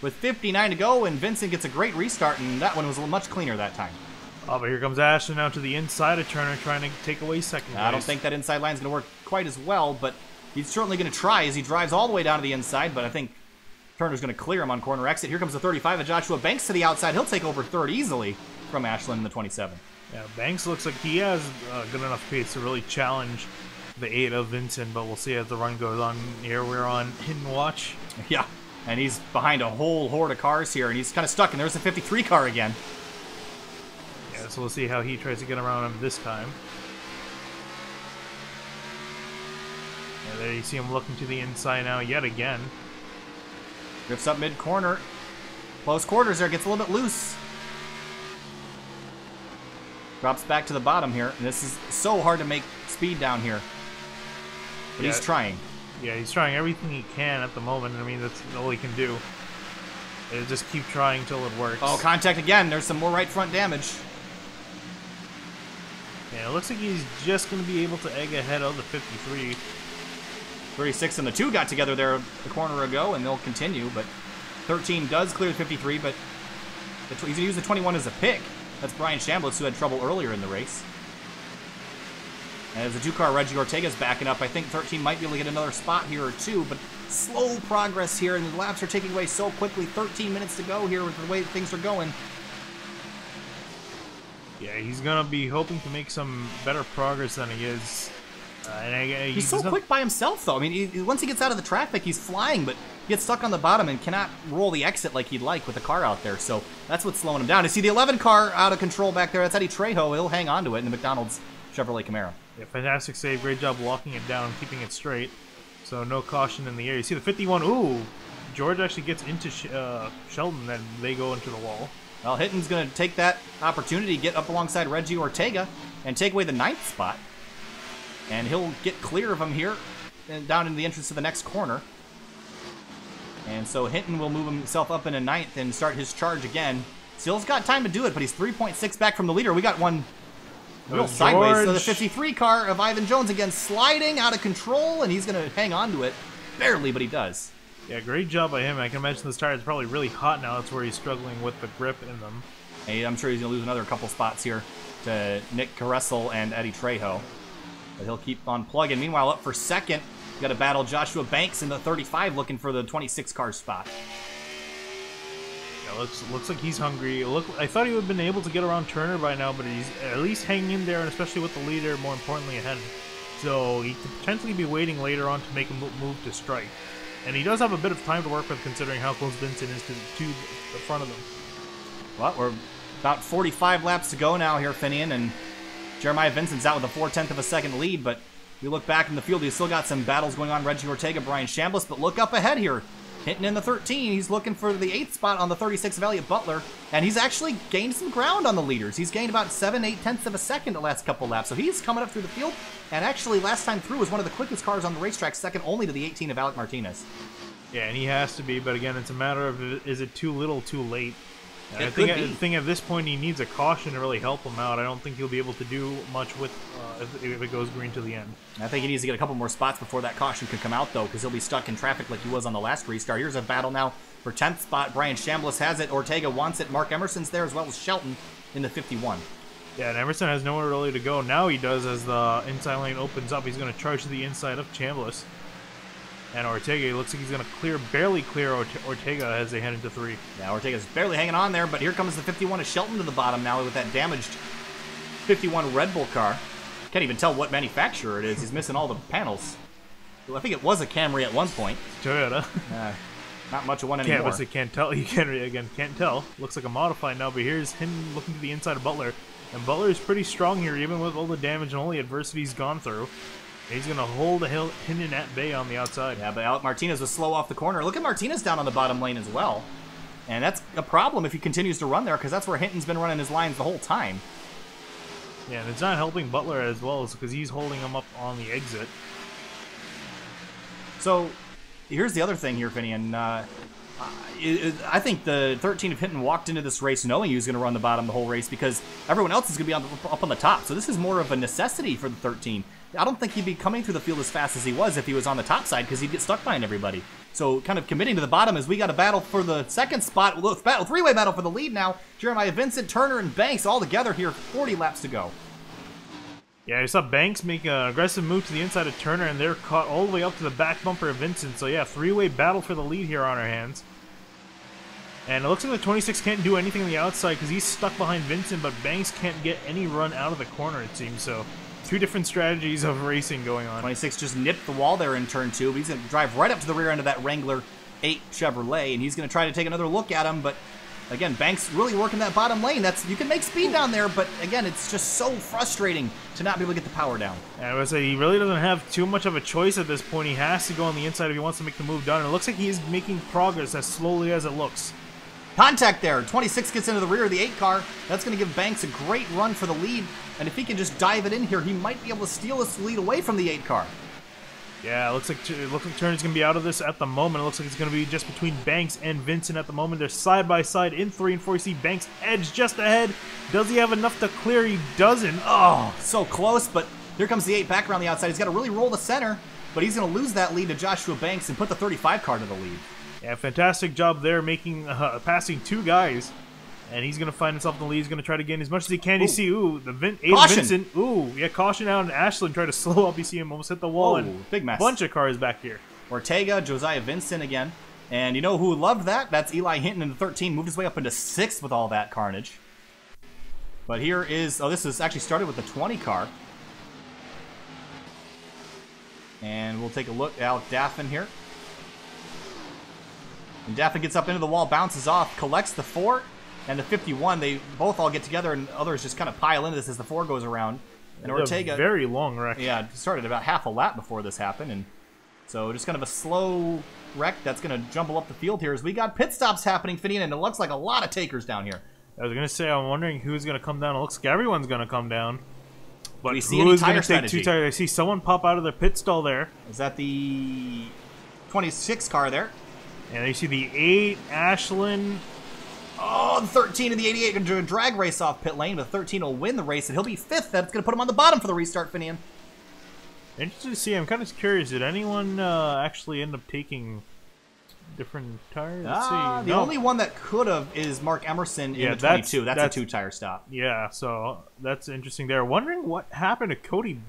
with 59 to go, and Vincent gets a great restart, and that one was much cleaner that time. Oh, but here comes Ashelin now to the inside of Turner, trying to take away second place. I don't think that inside line's going to work quite as well, but he's certainly going to try as he drives all the way down to the inside, but I think Turner's going to clear him on corner exit. Here comes the 35 of Joshua Banks to the outside. He'll take over third easily from Ashelin in the 27. Yeah, Banks looks like he has good enough pace to really challenge the 8 of Vincent, but we'll see as the run goes on. Here we're on Hidden Watch. Yeah, and he's behind a whole horde of cars here, and he's kind of stuck, and there's the 53 car again. Yeah, so we'll see how he tries to get around him this time. Yeah, there you see him looking to the inside now yet again. Drifts up mid-corner. Close quarters there. Gets a little bit loose. Drops back to the bottom here. And this is so hard to make speed down here. But yeah, he's trying. Yeah, he's trying everything he can at the moment. I mean, that's all he can do. Just keep trying till it works. Oh, contact again. There's some more right front damage. Yeah, it looks like he's just going to be able to egg ahead of the 53. 36 and the 2 got together there a corner ago, and they'll continue, but 13 does clear the 53, but he's going to use the 21 as a pick. That's Brian Chambliss, who had trouble earlier in the race. And as the 2-car Reggie Ortega's backing up, I think 13 might be able to get another spot here or two, but slow progress here, and the laps are taking away so quickly. 13 minutes to go here with the way things are going. Yeah, he's going to be hoping to make some better progress than he is. He's so quick by himself, though. I mean, once he gets out of the traffic, he's flying, but he gets stuck on the bottom and cannot roll the exit like he'd like with the car out there. So that's what's slowing him down. To see the 11 car out of control back there, that's Eddie Trejo. He'll hang on to it in the McDonald's Chevrolet Camaro. Yeah, fantastic save. Great job locking it down, keeping it straight. So no caution in the air. You see the 51. Ooh, George actually gets into Shelton, then they go into the wall. Well, Hinton's going to take that opportunity, get up alongside Reggie Ortega, and take away the 9th spot. And he'll get clear of him here and down into the entrance to the next corner. And so Hinton will move himself up into 9th and start his charge again. Still's got time to do it, but he's 3.6 back from the leader. We got one real sideways. So the 53 car of Ivan Jones again sliding out of control, and he's going to hang on to it. Barely, but he does. Yeah, great job by him. I can imagine this tire is probably really hot now. That's where he's struggling with the grip in them. Hey, I'm sure he's going to lose another couple spots here to Nick Caressel and Eddie Trejo. But he'll keep on plugging. Meanwhile, up for second, we got to battle Joshua Banks in the 35 looking for the 26 car spot. Yeah, looks like he's hungry. I thought he would have been able to get around Turner by now, but he's at least hanging in there, and especially with the leader, more importantly, ahead. So he could potentially be waiting later on to make a move to strike. And he does have a bit of time to work with, considering how close Vincent is to the front of them. Well, we're about 45 laps to go now here, Finian, and Jeremiah Vincent's out with a 4/10 of a second lead, but we look back in the field, he's still got some battles going on. Reggie Ortega, Brian Chambliss, but look up ahead here. Hitting in the 13, he's looking for the 8th spot on the 36 of Elliott Butler, and he's actually gained some ground on the leaders. He's gained about 7/8 of a second the last couple laps, so he's coming up through the field, and actually last time through was one of the quickest cars on the racetrack, second only to the 18 of Alec Martinez. Yeah, and he has to be, but again, it's a matter of is it too little, too late. I think at this point he needs a caution to really help him out. I don't think he'll be able to do much with if it goes green to the end. I think he needs to get a couple more spots before that caution could come out, though, because he'll be stuck in traffic like he was on the last restart. Here's a battle now for 10th spot. Brian Chambliss has it. Ortega wants it. Mark Emerson's there, as well as Shelton in the 51. Yeah, and Emerson has nowhere really to go. Now he does as the inside lane opens up. He's going to charge to the inside of Chambliss. And Ortega, looks like he's going to barely clear Ortega as they head into 3. Yeah, Ortega's barely hanging on there, but here comes the 51 of Shelton to the bottom now with that damaged 51 Red Bull car. Can't even tell what manufacturer it is. He's missing all the panels. Well, I think it was a Camry at one point. Toyota. Not much of one anymore. Can't tell. You can't tell. Looks like a modified now, but here's him looking to the inside of Butler. And Butler is pretty strong here, even with all the damage and all the adversity he's gone through. He's going to hold Hinton at bay on the outside. Yeah, but Alec Martinez was slow off the corner. Look at Martinez down on the bottom lane as well. And that's a problem if he continues to run there, because that's where Hinton's been running his lines the whole time. Yeah, and it's not helping Butler as well, because he's holding him up on the exit. So, here's the other thing here, Finian. I think the 13 of Hinton walked into this race knowing he was going to run the bottom the whole race, because everyone else is going to be up on the top. So this is more of a necessity for the 13. I don't think he'd be coming through the field as fast as he was if he was on the top side, because he'd get stuck behind everybody. So kind of committing to the bottom as we got a battle for the second spot. Three-way battle for the lead now. Jeremiah Vincent, Turner, and Banks all together here. 40 laps to go. Yeah, you saw Banks make an aggressive move to the inside of Turner, and they're caught all the way up to the back bumper of Vincent. So yeah, three-way battle for the lead here on our hands. And it looks like the 26 can't do anything on the outside because he's stuck behind Vincent, but Banks can't get any run out of the corner, it seems. So two different strategies of racing going on. 26 just nipped the wall there in turn 2, but he's going to drive right up to the rear end of that Wrangler 8 Chevrolet, and he's going to try to take another look at him, but again, Banks really working that bottom lane. You can make speed down there, but again, it's just so frustrating to not be able to get the power down. I would say he really doesn't have too much of a choice at this point. He has to go on the inside if he wants to make the move down, and it looks like he's making progress as slowly as it looks. Contact there. 26 gets into the rear of the 8 car. That's going to give Banks a great run for the lead, and if he can just dive it in here, he might be able to steal this lead away from the 8 car. Yeah, it looks like Turner's going to be out of this at the moment. It looks like it's going to be just between Banks and Vincent at the moment. They're side by side in 3 and 4. You see Banks edge just ahead. Does he have enough to clear? He doesn't. Oh, so close, but here comes the 8 back around the outside. He's got to really roll the center, but he's going to lose that lead to Joshua Banks and put the 35 car to the lead. Yeah, fantastic job there, passing 2 guys. And he's going to find himself in the lead. He's going to try to gain as much as he can. You see, the Vincent. Ooh, yeah, caution out. And Ashelin tried to slow up. You see him almost hit the wall. And big mess. Bunch of cars back here. Ortega, Josiah Vincent again. And you know who loved that? That's Eli Hinton in the 13. Moved his way up into 6th with all that carnage. But here is... Oh, this is actually started with the 20 car. And we'll take a look at Alec Daffin here. And Daffin gets up into the wall, bounces off, collects the 4 and the 51. They both all get together, and others just kind of pile into this as the 4 goes around. And Ortega, a very long wreck. Yeah, started about half a lap before this happened, and so just kind of a slow wreck that's going to jumble up the field here as we got pit stops happening, Finian, and it looks like a lot of takers down here. I was going to say, I'm wondering who's going to come down. It looks like everyone's going to come down. But we see any tire take 2 tires? I see someone pop out of their pit stall there. Is that the 26 car there? And you see the 8, Ashelin. Oh, the 13 and the 88 going to do a drag race off pit lane, but 13 will win the race, and he'll be 5th. That's going to put him on the bottom for the restart, Finian. Interesting to see. I'm kind of curious. Did anyone actually end up taking different tires? Let's see. The only one that could have is Mark Emerson in the 22. That's a 2-tire stop. Yeah, so that's interesting there. Wondering what happened to Cody.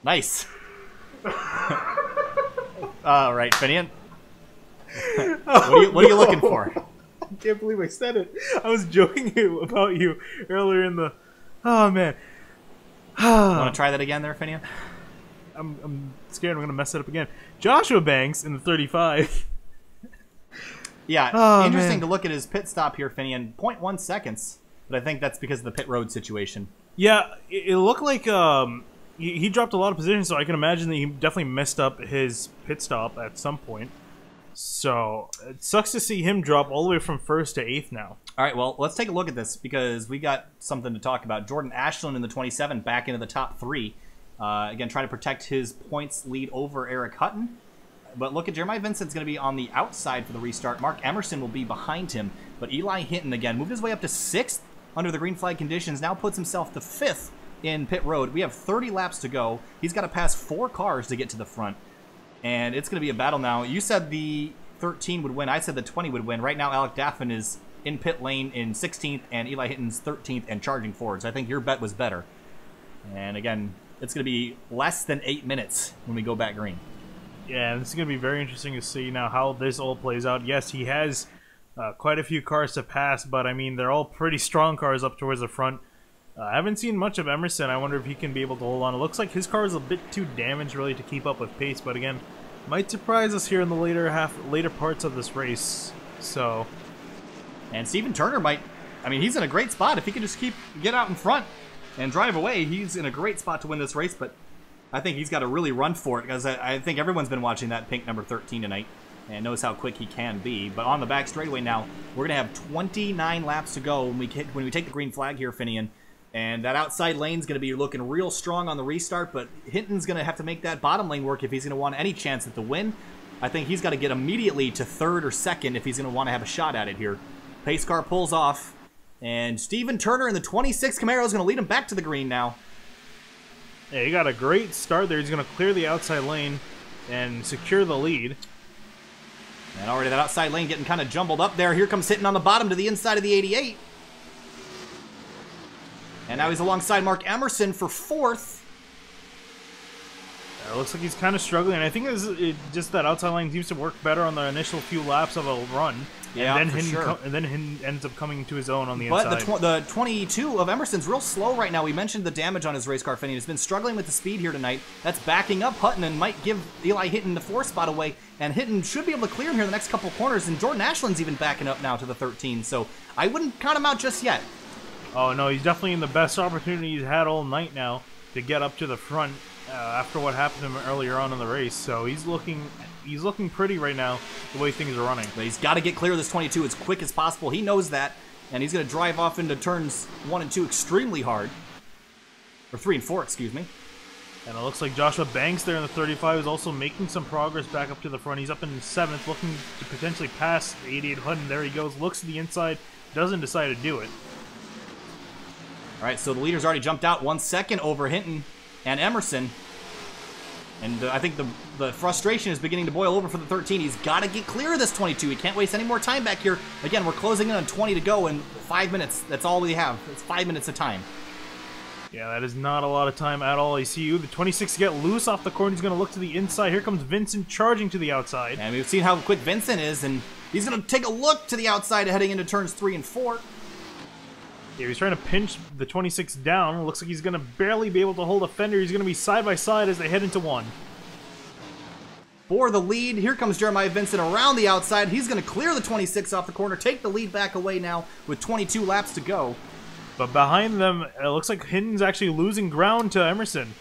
Nice. All right, Finian. What are you looking for? I can't believe I said it. I was joking about you earlier in the... Oh, man. Want to try that again there, Finian? I'm scared I'm going to mess it up again. Joshua Banks in the 35. Yeah, interesting to look at his pit stop here, Finian. 0.1 seconds, but I think that's because of the pit road situation. Yeah, it looked like he dropped a lot of positions, so I can imagine that he definitely messed up his pit stop at some point. So it sucks to see him drop all the way from 1st to 8th now. All right, well, let's take a look at this because we got something to talk about. Jordan Ashelin in the 27 back into the top 3. Again, trying to protect his points lead over Eric Hutton. But look at Jeremiah Vincent's going to be on the outside for the restart. Mark Emerson will be behind him. But Eli Hinton, again, moved his way up to 6th under the green flag conditions. Now puts himself to 5th in pit road. We have 30 laps to go. He's got to pass 4 cars to get to the front. And it's going to be a battle now. You said the 13 would win. I said the 20 would win. Right now, Alec Daffin is in pit lane in 16th, and Eli Hinton's 13th and charging forward. So I think your bet was better. And again, it's going to be less than 8 minutes when we go back green. Yeah, this is going to be very interesting to see now how this all plays out. Yes, he has quite a few cars to pass, but I mean, they're all pretty strong cars up towards the front. I haven't seen much of Emerson. I wonder if he can be able to hold on. It looks like his car is a bit too damaged, really, to keep up with pace. But again, might surprise us here in the later parts of this race. So, and Steven Turner might. I mean, he's in a great spot if he can just get out in front and drive away. He's in a great spot to win this race. But I think he's got to really run for it because I think everyone's been watching that pink number 13 tonight and knows how quick he can be. But on the back straightaway now, we're gonna have 29 laps to go when we take the green flag here, Finian. And that outside lane's going to be looking real strong on the restart, but Hinton's going to have to make that bottom lane work if he's going to want any chance at the win. I think he's got to get immediately to 3rd or 2nd if he's going to want to have a shot at it here. Pace car pulls off, and Steven Turner in the 26 Camaro is going to lead him back to the green now. Yeah, he got a great start there. He's going to clear the outside lane and secure the lead. And already that outside lane getting kind of jumbled up there. Here comes Hinton on the bottom to the inside of the 88. And now he's alongside Mark Emerson for 4th. It looks like he's kind of struggling. I think just that outside line seems to work better on the initial few laps of a run. Yeah, and then for sure. And then Hinton ends up coming to his own on the inside. But the 22 of Emerson's real slow right now. We mentioned the damage on his race car, Finney. He's been struggling with the speed here tonight. That's backing up Hutton and might give Eli Hinton the 4th spot away. And Hinton should be able to clear him here in the next couple corners. And Jordan Ashelin's even backing up now to the 13. So I wouldn't count him out just yet. Oh, no, he's definitely in the best opportunity he's had all night now to get up to the front after what happened to him earlier on in the race. So he's looking pretty right now, the way things are running. But he's got to get clear of this 22 as quick as possible. He knows that, and he's going to drive off into turns 1 and 2 extremely hard. Or 3 and 4, excuse me. And it looks like Joshua Banks there in the 35 is also making some progress back up to the front. He's up in 7th, looking to potentially pass the 88 Hutton. There he goes, looks to the inside, doesn't decide to do it. All right, so the leader's already jumped out 1 second over Hinton and Emerson. And I think the frustration is beginning to boil over for the 13. He's got to get clear of this 22. He can't waste any more time back here. Again, we're closing in on 20 to go in 5 minutes. That's all we have. It's 5 minutes of time. Yeah, that is not a lot of time at all. I see you. The 26 get loose off the corner. He's going to look to the inside. Here comes Vincent charging to the outside. And we've seen how quick Vincent is, and he's going to take a look to the outside heading into turns 3 and 4. Yeah, he's trying to pinch the 26 down. Looks like he's going to barely be able to hold a fender. He's going to be side by side as they head into 1. For the lead, here comes Jeremiah Vincent around the outside. He's going to clear the 26 off the corner, take the lead back away now with 22 laps to go. But behind them, it looks like Hinton's actually losing ground to Emerson.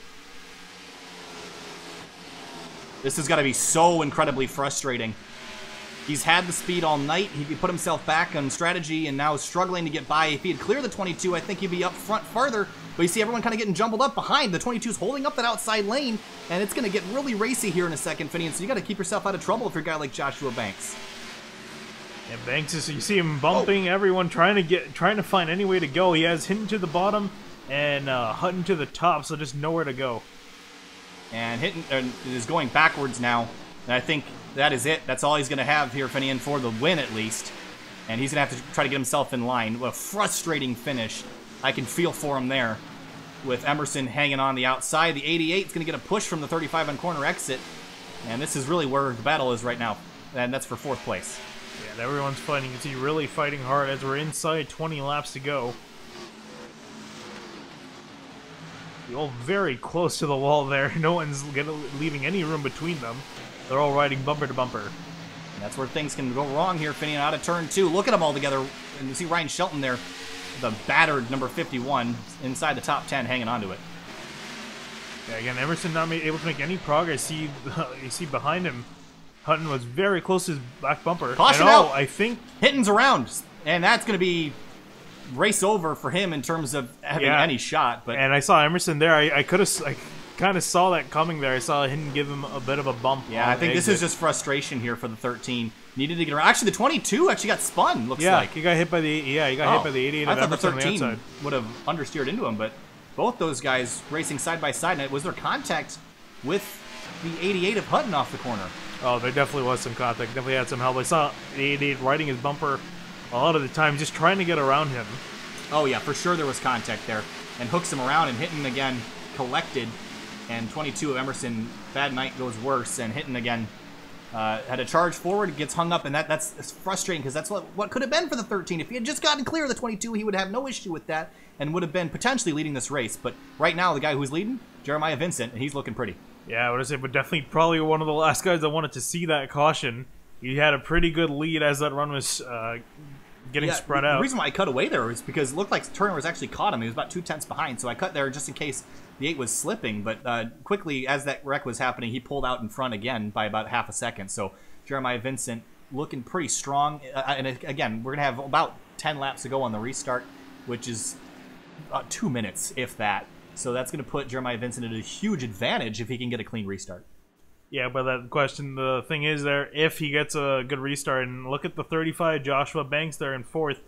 This has got to be so incredibly frustrating. He's had the speed all night. He put himself back on strategy and now is struggling to get by. If he had cleared the 22, I think he'd be up front farther. But you see everyone kind of getting jumbled up behind. The 22's holding up that outside lane, and it's going to get really racy here in a second, Finian. So you got to keep yourself out of trouble if you're a guy like Joshua Banks. Yeah, Banks is, you see him bumping everyone, trying to find any way to go. He has Hinton to the bottom and Hutton to the top, so just nowhere to go. And Hinton is going backwards now, and I think that is it. That's all he's going to have here, Finian, for the win at least. And he's going to have to try to get himself in line. What a frustrating finish. I can feel for him there with Emerson hanging on the outside. The 88 is going to get a push from the 35 on corner exit. And this is really where the battle is right now. And that's for 4th place. Yeah, everyone's fighting. You see, really fighting hard as we're inside 20 laps to go. You're all very close to the wall there. No one's leaving any room between them. They're all riding bumper to bumper. And that's where things can go wrong here, Finian, out of turn 2. Look at them all together. And you see Ryan Shelton there, the battered number 51, inside the top 10, hanging onto it. Yeah, again, Emerson not able to make any progress. You see behind him, Hutton was very close to his back bumper. Caution out! I think Hinton's around, and that's going to be race over for him in terms of having any shot. But and I saw Emerson there. I kind of saw that coming there. I saw Hinton give him a bit of a bump. Yeah, I think this is just frustration here for the 13. Needed to get around. Actually, the 22 actually got spun. Looks like he got hit by the hit by the 88. I thought the 13 would have understeered into him, but both those guys racing side by side. And it was their contact with the 88 of Hutton off the corner. Oh, there definitely was some contact. Definitely had some help. I saw the 88 riding his bumper a lot of the time, just trying to get around him. Oh yeah, for sure there was contact there, and hooks him around, and Hinton again collected. And 22 of Emerson, bad night goes worse, and Hinton again had a charge forward, gets hung up, and that's frustrating because that's what could have been for the 13. If he had just gotten clear of the 22, he would have no issue with that and would have been potentially leading this race. But right now, the guy who's leading, Jeremiah Vincent, and he's looking pretty. Yeah, I would say, but definitely probably one of the last guys I wanted to see that caution. He had a pretty good lead as that run was getting spread out. The reason why I cut away there was because it looked like Turner was actually caught him. He was about 2/10 behind, so I cut there just in case the 8 was slipping. But quickly, as that wreck was happening, he pulled out in front again by about half a second. So Jeremiah Vincent looking pretty strong. And again, we're going to have about 10 laps to go on the restart, which is 2 minutes, if that. So that's going to put Jeremiah Vincent at a huge advantage if he can get a clean restart. Yeah, but that question, the thing is there, if he gets a good restart, and look at the 35, Joshua Banks there in 4th.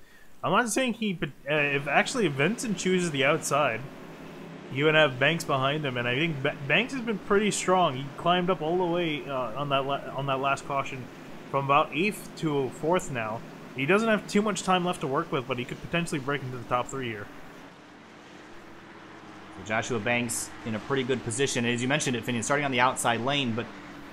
I'm not saying if actually Vincent chooses the outside, he would have Banks behind him, and I think Banks has been pretty strong. He climbed up all the way on that last caution from about 8th to 4th now. He doesn't have too much time left to work with, but he could potentially break into the top 3 here. Joshua Banks in a pretty good position. As you mentioned it, Finian, starting on the outside lane. But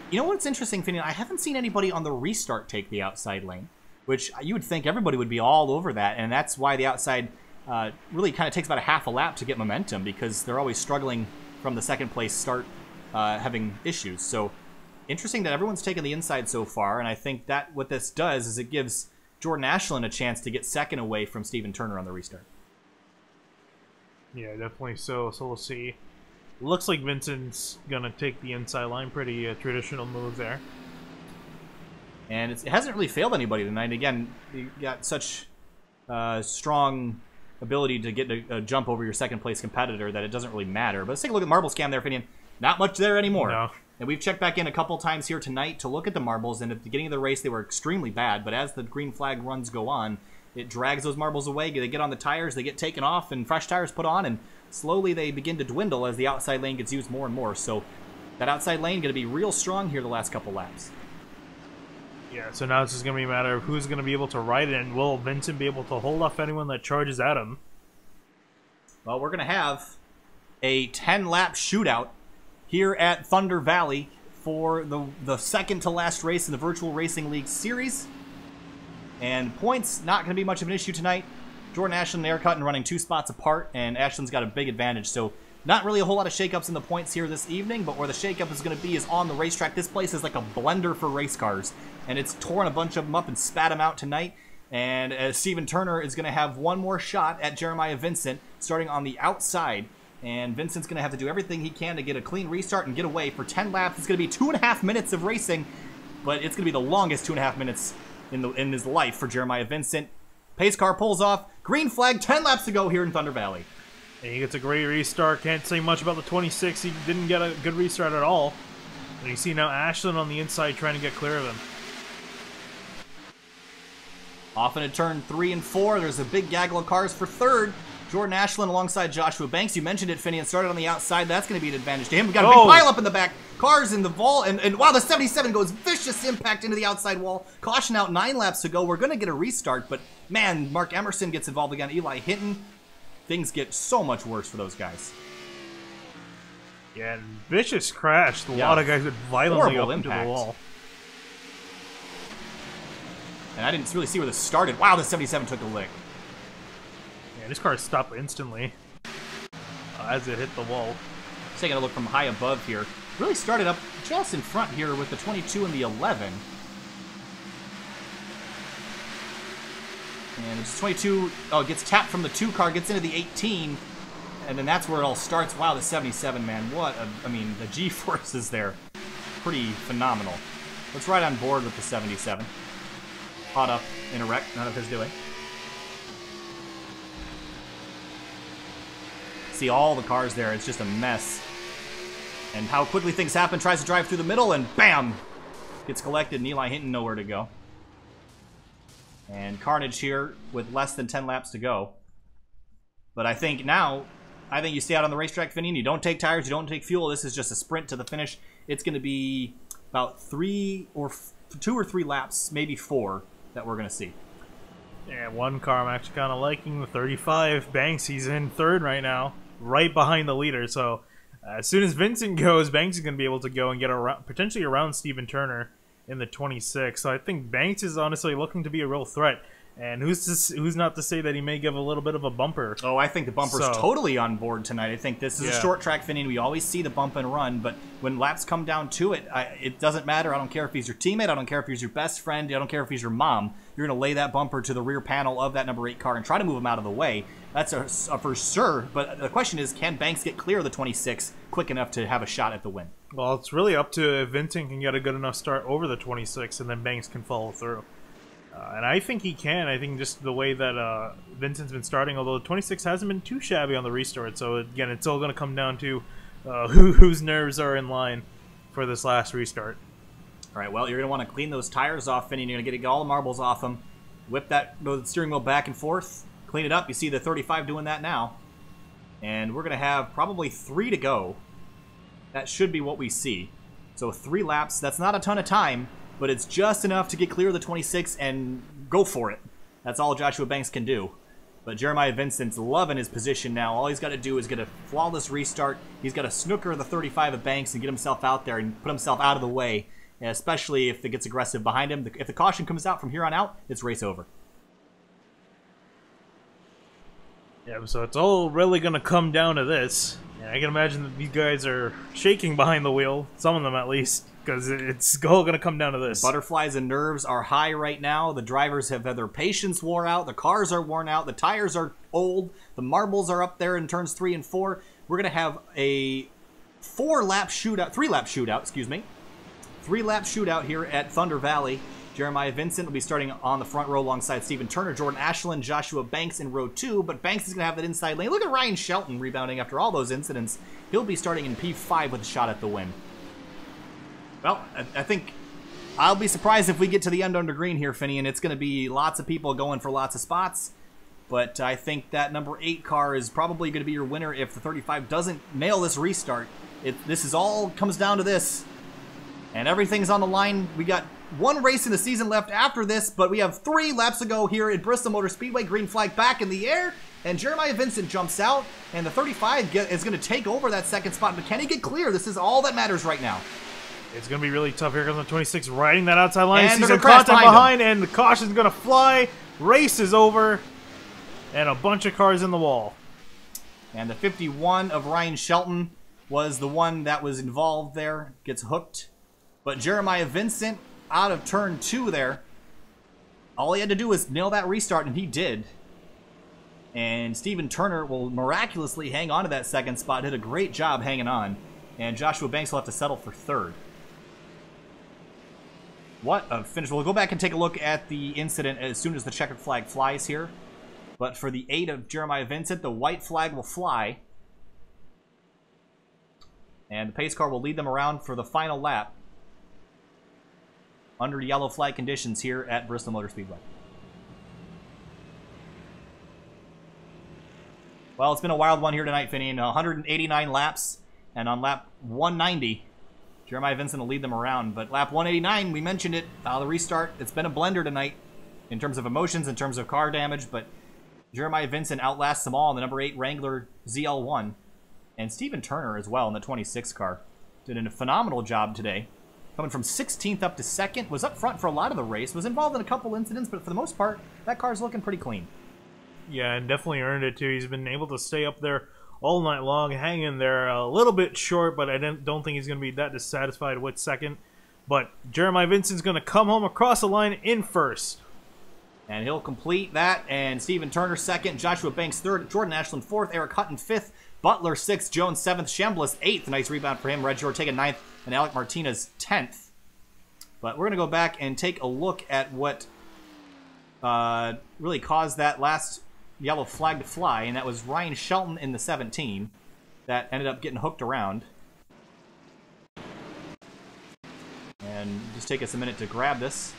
you know what's interesting, Finian? I haven't seen anybody on the restart take the outside lane, which you would think everybody would be all over that. And that's why the outside really kind of takes about a half a lap to get momentum, because they're always struggling from the second place start, having issues. So interesting that everyone's taken the inside so far. And I think that what this does is it gives Jordan Ashelin a chance to get second away from Stephen Turner on the restart. Yeah, definitely so. So we'll see. Looks like Vincent's gonna take the inside line. Pretty traditional move there. And it hasn't really failed anybody tonight. Again, you got such strong ability to get a jump over your second place competitor that it doesn't really matter. But let's take a look at marble scam there, Finian. Not much there anymore. No. And we've checked back in a couple times here tonight to look at the marbles, and at the beginning of the race they were extremely bad, but as the green flag runs go on, it drags those marbles away. They get on the tires, they get taken off, and fresh tires put on, and slowly they begin to dwindle as the outside lane gets used more and more. So that outside lane going to be real strong here the last couple laps. Yeah, so now it's just going to be a matter of who's going to be able to ride it, and will Vincent be able to hold off anyone that charges at him? Well, we're going to have a 10-lap shootout here at Thunder Valley for the second to last race in the Virtual Racing League Series. And points, not going to be much of an issue tonight. Jordan Ashelin and Eric Hutton running 2 spots apart, and Ashlin's got a big advantage. So not really a whole lot of shakeups in the points here this evening, but where the shakeup is going to be is on the racetrack. This place is like a blender for race cars, and it's torn a bunch of them up and spat them out tonight. And Stephen Turner is going to have one more shot at Jeremiah Vincent, starting on the outside. And Vincent's going to have to do everything he can to get a clean restart and get away. For 10 laps, it's going to be 2.5 minutes of racing, but it's going to be the longest 2.5 minutes in his life for Jeremiah Vincent. Pace car pulls off. Green flag, 10 laps to go here in Thunder Valley. And he gets a great restart. Can't say much about the 26. He didn't get a good restart at all. And you see now Ashelin on the inside trying to get clear of him. Off into turn 3 and 4. There's a big gaggle of cars for third. Jordan Ashelin alongside Joshua Banks. You mentioned it, Finian. Started on the outside. That's going to be an advantage to him. We've got a big pile up in the back. Cars in the vault. And wow, the 77 goes vicious impact into the outside wall. Caution out, 9 laps to go. We're going to get a restart. But, man, Mark Emerson gets involved again. Eli Hinton. Things get so much worse for those guys. Yeah, and vicious crash. A lot of guys went violently up into the wall. And I didn't really see where this started. Wow, the 77 took a lick. Yeah, this car stopped instantly as it hit the wall. Just taking a look from high above here. Really started up just in front here with the 22 and the 11. And it's 22, it gets tapped from the 2 car, gets into the 18, and then that's where it all starts. Wow, the 77, man, I mean, the G-forces there, pretty phenomenal. Let's ride on board with the 77. Caught up in a wreck, none of his doing. See all the cars there, it's just a mess. And how quickly things happen, tries to drive through the middle, and bam! Gets collected, and Eli Hinton nowhere to go. And carnage here with less than 10 laps to go. But I think you stay out on the racetrack, Finian. You don't take tires, you don't take fuel. This is just a sprint to the finish. It's going to be about 2 or 3 laps, maybe 4, that we're going to see. Yeah, one car I'm actually kind of liking, the 35. Banks, he's in third right now, right behind the leader. So as soon as Vincent goes, Banks is going to be able to go and get potentially around Steven Turner in the 26. So I think Banks is honestly looking to be a real threat. And who's not to say that he may give a little bit of a bumper? Oh, I think the bumper's totally on board tonight. I think this is a short track, Finian. We always see the bump and run, but when laps come down to it, it doesn't matter. I don't care if he's your teammate. I don't care if he's your best friend. I don't care if he's your mom. You're going to lay that bumper to the rear panel of that number 8 car and try to move him out of the way. That's a for sure. But the question is, can Banks get clear of the 26 quick enough to have a shot at the win? Well, it's really up to if Vincent can get a good enough start over the 26, and then Banks can follow through. And I think he can. I think just the way that Vincent's been starting, although the 26 hasn't been too shabby on the restart. So again, it's all going to come down to whose nerves are in line for this last restart. All right, well, you're going to want to clean those tires off, Finian. You're going to get all the marbles off them. Whip the steering wheel back and forth. Clean it up. You see the 35 doing that now. And we're going to have probably 3 to go. That should be what we see. So 3 laps. That's not a ton of time, but it's just enough to get clear of the 26 and go for it. That's all Joshua Banks can do. But Jeremiah Vincent's loving his position now. All he's got to do is get a flawless restart. He's got to snooker the 35 of Banks and get himself out there and put himself out of the way, especially if it gets aggressive behind him. If the caution comes out from here on out, it's race over. Yeah, so it's all really going to come down to this. And I can imagine that these guys are shaking behind the wheel, some of them at least, because it's all going to come down to this. Butterflies and nerves are high right now. The drivers have had their patience wore out. The cars are worn out. The tires are old. The marbles are up there in turns 3 and 4. We're going to have a 3-lap shootout, excuse me. 3-lap shootout here at Thunder Valley. Jeremiah Vincent will be starting on the front row alongside Steven Turner, Jordan Ashelin, Joshua Banks in row 2, but Banks is going to have that inside lane. Look at Ryan Shelton rebounding after all those incidents. He'll be starting in P5 with a shot at the win. Well, I think I'll be surprised if we get to the end under green here, Finian. It's going to be lots of people going for lots of spots, but I think that number 8 car is probably going to be your winner if the 35 doesn't nail this restart. This is all comes down to this, and everything's on the line. We got 1 race in the season left after this, but we have 3 laps to go here at Bristol Motor Speedway. Green flag back in the air, and Jeremiah Vincent jumps out, and the 35 is going to take over that second spot. But can he get clear? This is all that matters right now. It's going to be really tough. Here comes the 26 riding that outside line. And sees some contact behind, and the caution's going to fly. Race is over, and a bunch of cars in the wall. And the 51 of Ryan Shelton was the one that was involved there. Gets hooked. But Jeremiah Vincent out of turn 2 there. All he had to do was nail that restart, and he did. And Steven Turner will miraculously hang on to that second spot. Did a great job hanging on. And Joshua Banks will have to settle for 3rd. What a finish. We'll go back and take a look at the incident as soon as the checkered flag flies here. But for the 8 of Jeremiah Vincent, the white flag will fly. And the pace car will lead them around for the final lap under yellow flag conditions here at Bristol Motor Speedway. Well, it's been a wild one here tonight, Finian. 189 laps, and on lap 190, Jeremiah Vincent will lead them around. But lap 189, we mentioned it, the restart, it's been a blender tonight in terms of emotions, in terms of car damage, but Jeremiah Vincent outlasts them all in the number 8 Wrangler ZL1. And Stephen Turner as well in the 26 car. Did a phenomenal job today. Coming from 16th up to 2nd, was up front for a lot of the race, was involved in a couple incidents, but for the most part, that car's looking pretty clean. Yeah, and definitely earned it too. He's been able to stay up there all night long, hang in there. A little bit short, but I don't think he's going to be that dissatisfied with 2nd. But Jeremiah Vincent's going to come home across the line in 1st. And he'll complete that, and Stephen Turner 2nd, Joshua Banks 3rd, Jordan Ashelin 4th, Eric Hutton 5th, Butler 6th, Jones 7th, Chambliss 8th, nice rebound for him, Red George taking 9th, and Alec Martinez 10th. But we're going to go back and take a look at what really caused that last yellow flag to fly, and that was Ryan Shelton in the 17 that ended up getting hooked around. And just take us a minute to grab this.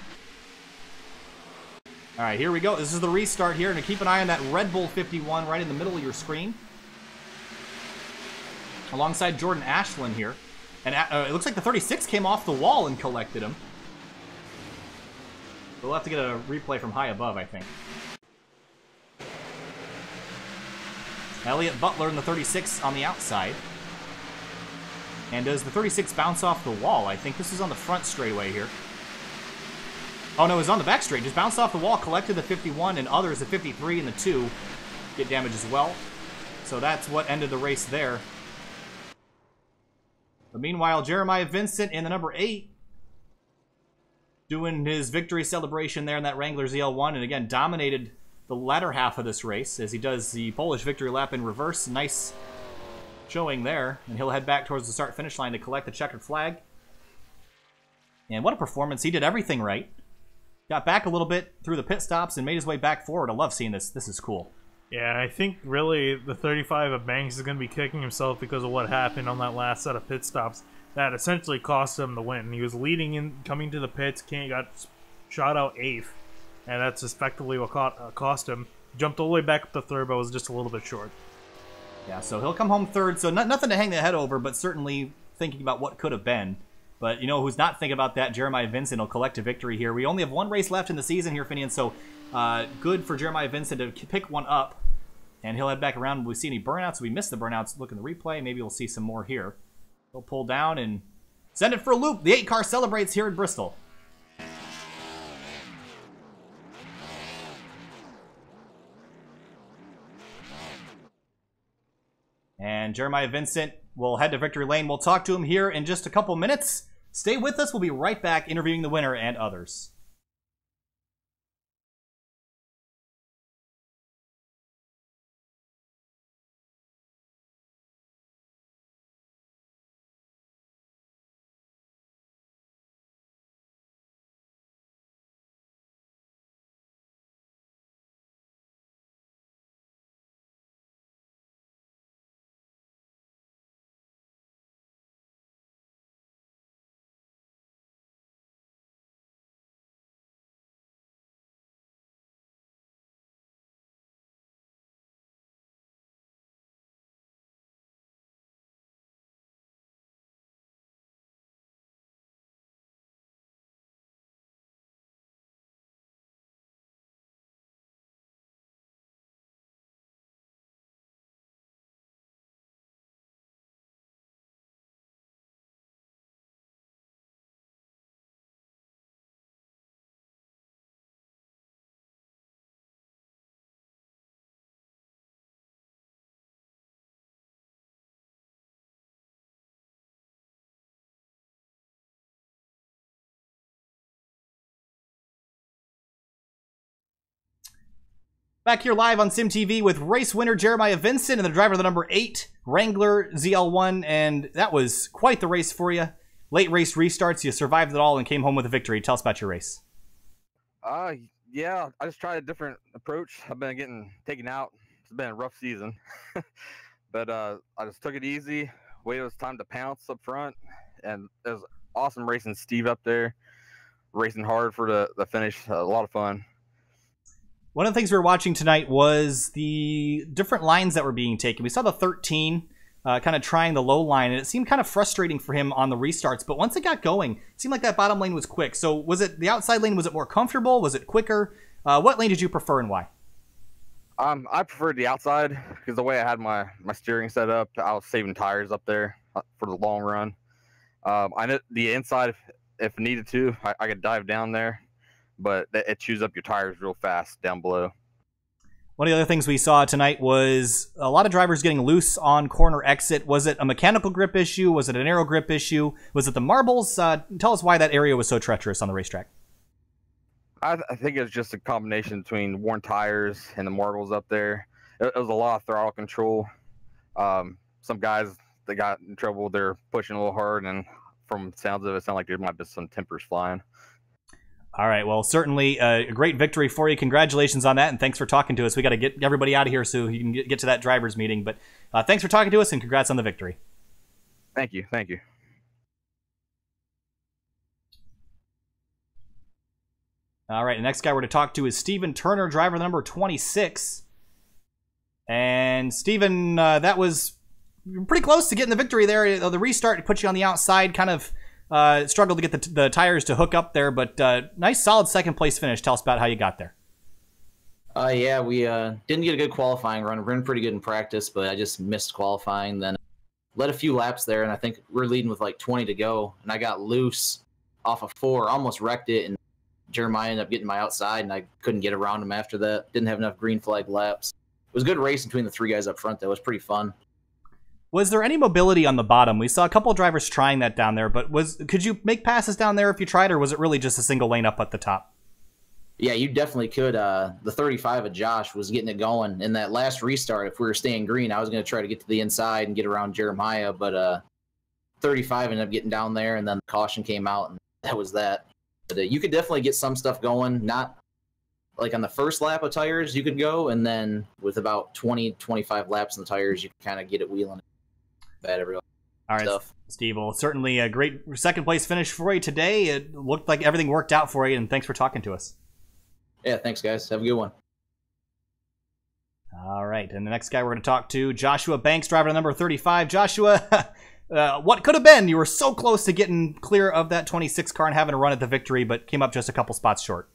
All right, here we go. This is the restart here, and keep an eye on that Red Bull 51 right in the middle of your screen. Alongside Jordan Ashelin here. And it looks like the 36 came off the wall and collected him. We'll have to get a replay from high above, I think. Elliott Butler in the 36 on the outside. And does the 36 bounce off the wall? I think this is on the front straightaway here. Oh no, it was on the back straight. Just bounced off the wall, collected the 51, and others, the 53 and the 2, get damage as well. So that's what ended the race there. But meanwhile, Jeremiah Vincent in the number 8 doing his victory celebration there in that Wrangler ZL1, and again, dominated the latter half of this race as he does the Polish victory lap in reverse. Nice showing there, and he'll head back towards the start-finish line to collect the checkered flag. And what a performance. He did everything right. Got back a little bit through the pit stops and made his way back forward. I love seeing this. This is cool. Yeah, I think really the 35 of Banks is going to be kicking himself because of what happened on that last set of pit stops. That essentially cost him the win. He was leading in, coming to the pits, got shot out 8th, and that's effectively what cost him. Jumped all the way back up to 3rd, but was just a little bit short. Yeah, so he'll come home 3rd, so nothing to hang the head over, but certainly thinking about what could have been. But, you know, who's not thinking about that? Jeremiah Vincent will collect a victory here. We only have one race left in the season here, Finian, so good for Jeremiah Vincent to pick one up. And he'll head back around. Will we see any burnouts? We missed the burnouts. Look in the replay. Maybe we'll see some more here. He'll pull down and send it for a loop. The 8 car celebrates here in Bristol. And Jeremiah Vincent will head to victory lane. We'll talk to him here in just a couple minutes. Stay with us. We'll be right back interviewing the winner and others. Back here live on SimTV with race winner Jeremiah Vincent and the driver of the number 8 Wrangler ZL1, and that was quite the race for you. Late race restarts, you survived it all and came home with a victory. Tell us about your race. Yeah, Yeah, I just tried a different approach. I've been getting taken out. It's been a rough season, but I just took it easy. Waited it was time to pounce up front, and it was awesome racing Steve up there, racing hard for the finish. A lot of fun. One of the things we were watching tonight was the different lines that were being taken. We saw the 13 kind of trying the low line, and it seemed kind of frustrating for him on the restarts. But once it got going, it seemed like that bottom lane was quick. So was it the outside lane? Was it more comfortable? Was it quicker? What lane did you prefer and why? I preferred the outside because the way I had my steering set up, I was saving tires up there for the long run. I know the inside, if needed to, I could dive down there, but it chews up your tires real fast down below. One of the other things we saw tonight was a lot of drivers getting loose on corner exit. Was it a mechanical grip issue? Was it an aero grip issue? Was it the marbles? Tell us why that area was so treacherous on the racetrack. I think it was just a combination between worn tires and the marbles up there. It was a lot of throttle control. Some guys that got in trouble, they're pushing a little hard, and from the sounds of it, it sounded like there might be some tempers flying. All right, well, certainly a great victory for you. Congratulations on that, and thanks for talking to us. We got to get everybody out of here so you can get to that driver's meeting. But thanks for talking to us, and congrats on the victory. Thank you. Thank you. All right, the next guy we're going to talk to is Steven Turner, driver number 26. And Steven, that was pretty close to getting the victory there. The restart put you on the outside, kind of struggled to get the tires to hook up there, but nice solid second place finish. Tell us about how you got there. Yeah, we didn't get a good qualifying run. We ran pretty good in practice, but I just missed qualifying. Then led a few laps there, and I think we're leading with like 20 to go, and I got loose off of 4, almost wrecked it, and Jeremiah ended up getting my outside, and I couldn't get around him after that. Didn't have enough green flag laps. It was a good race between the 3 guys up front, though. It was pretty fun. Was there any mobility on the bottom? We saw a couple of drivers trying that down there, but could you make passes down there if you tried, or was it really just a single lane up at the top? Yeah, you definitely could. The 35 of Josh was getting it going. In that last restart, if we were staying green, I was going to try to get to the inside and get around Jeremiah, but 35 ended up getting down there, and then the caution came out, and that was that. But you could definitely get some stuff going, not like on the first lap of tires you could go, and then with about 20, 25 laps on the tires, you could kind of get it wheeling. Bad everywhere. All right, stuff. Steve, well, certainly a great second place finish for you today. It looked like everything worked out for you, and thanks for talking to us. Yeah, thanks, guys. Have a good one. All right, and the next guy we're going to talk to, Joshua Banks, driver number 35. Joshua, what could have been? You were so close to getting clear of that 26 car and having a run at the victory, but came up just a couple spots short.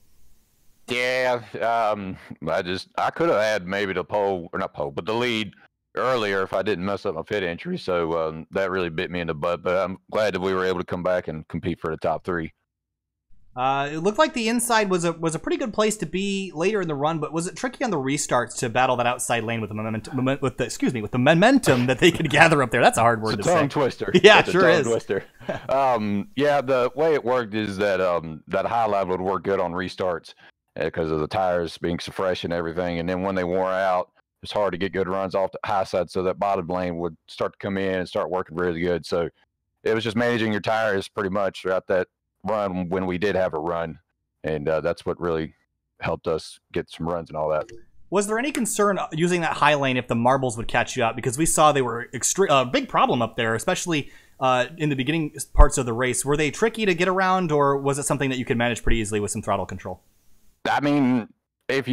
Yeah, I could have had maybe the pole, or not pole, but the lead earlier if I didn't mess up my pit entry. So that really bit me in the butt, but I'm glad that we were able to come back and compete for the top 3. It looked like the inside was a pretty good place to be later in the run, but was it tricky on the restarts to battle that outside lane with the momentum, with the momentum that they could gather up there? That's a hard word to say. Tongue twister. Yeah, it's sure is. Twister. Yeah, the way it worked is that that high level would work good on restarts because of the tires being so fresh and everything, and then when they wore out, it's hard to get good runs off the high side, so that bottom lane would start to come in and start working really good. So it was just managing your tires pretty much throughout that run when we did have a run, and that's what really helped us get some runs and all that. Was there any concern using that high lane if the marbles would catch you out? Because we saw they were a big problem up there, especially in the beginning parts of the race. Were they tricky to get around, or was it something that you could manage pretty easily with some throttle control? I mean, like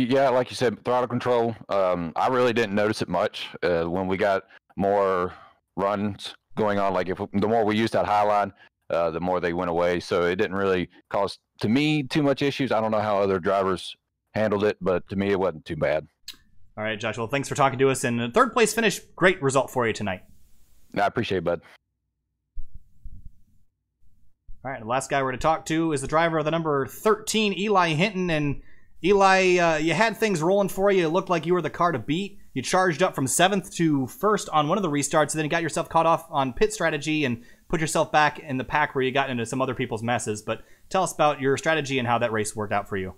you said, throttle control, I really didn't notice it much when we got more runs going on. Like the more we used that high line, the more they went away. So it didn't really cause, to me, too much issues. I don't know how other drivers handled it, but to me, it wasn't too bad. All right, Josh. Well, thanks for talking to us. And a third place finish, great result for you tonight. I appreciate it, bud. All right, the last guy we're going to talk to is the driver of the number 13, Eli Hinton. And Eli, you had things rolling for you. It looked like you were the car to beat. You charged up from 7th to 1st on one of the restarts, and then you got yourself caught off on pit strategy and put yourself back in the pack where you got into some other people's messes. But tell us about your strategy and how that race worked out for you.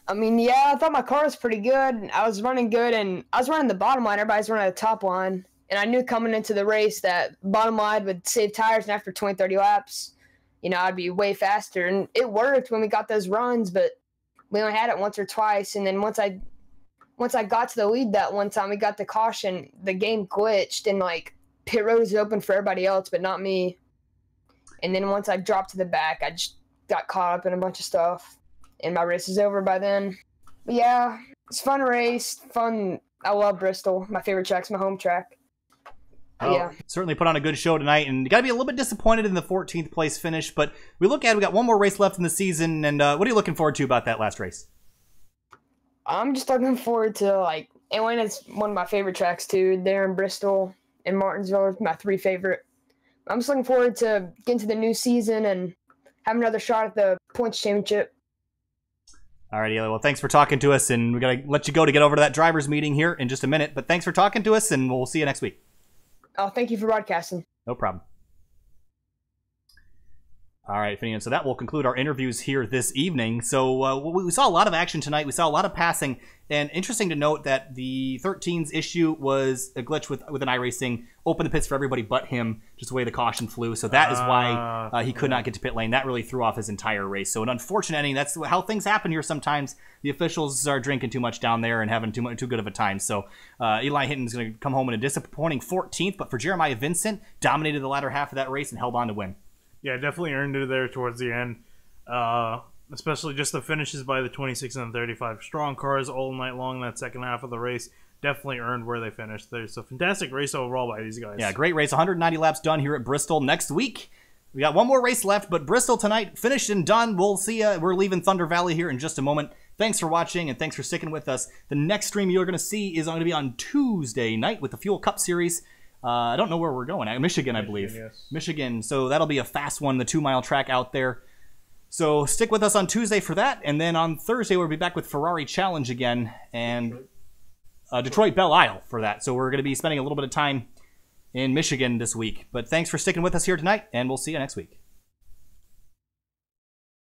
I mean, yeah, I thought my car was pretty good. I was running good, and I was running the bottom line. Everybody's running the top line. And I knew coming into the race that bottom line would save tires, and after 20, 30 laps, I'd be way faster. And it worked when we got those runs, but we only had it once or twice, and then once I got to the lead that one time, we got the caution, the game glitched, and like pit road was open for everybody else, but not me. And then once I dropped to the back, I just got caught up in a bunch of stuff, and my race is over by then. But yeah, it's a fun race, fun. I love Bristol. My favorite track's my home track. Well, Yeah. certainly put on a good show tonight, and you got to be a little bit disappointed in the 14th place finish, but we got one more race left in the season, and what are you looking forward to about that last race? I'm just looking forward to, like, Atlanta's one of my favorite tracks too. There in Bristol and Martinsville are my 3 favorite. I'm just looking forward to getting to the new season and having another shot at the points championship. All right, Eli. Well, thanks for talking to us, and we're going to let you go to get over to that driver's meeting here in just a minute. But thanks for talking to us, and we'll see you next week. Oh, thank you for broadcasting. No problem. All right, Finian. So that will conclude our interviews here this evening. So we saw a lot of action tonight. We saw a lot of passing. And interesting to note that the 13's issue was a glitch with an iRacing. Opened the pits for everybody but him, just the way the caution flew. So that is why he could not get to pit lane. That really threw off his entire race. So an unfortunate ending. That's how things happen here sometimes. The officials are drinking too much down there and having too good of a time. So Eli Hinton's going to come home in a disappointing 14th. But for Jeremiah Vincent, dominated the latter half of that race and held on to win. Yeah, definitely earned it there towards the end. Especially just the finishes by the 26 and the 35. Strong cars all night long that second half of the race. Definitely earned where they finished. There's a fantastic race overall by these guys. Yeah, great race. 190 laps done here at Bristol. Next week, we got one more race left, but Bristol tonight, finished and done. We'll see you. We're leaving Thunder Valley here in just a moment. Thanks for watching, and thanks for sticking with us. The next stream you're going to see is going to be on Tuesday night with the Fuel Cup Series. I don't know where we're going. Michigan, I believe. Yes. Michigan. So that'll be a fast one, the 2-mile track out there. So stick with us on Tuesday for that. And then on Thursday, we'll be back with Ferrari Challenge again. And Detroit Belle Isle for that. So we're going to be spending a little bit of time in Michigan this week. But thanks for sticking with us here tonight, and we'll see you next week.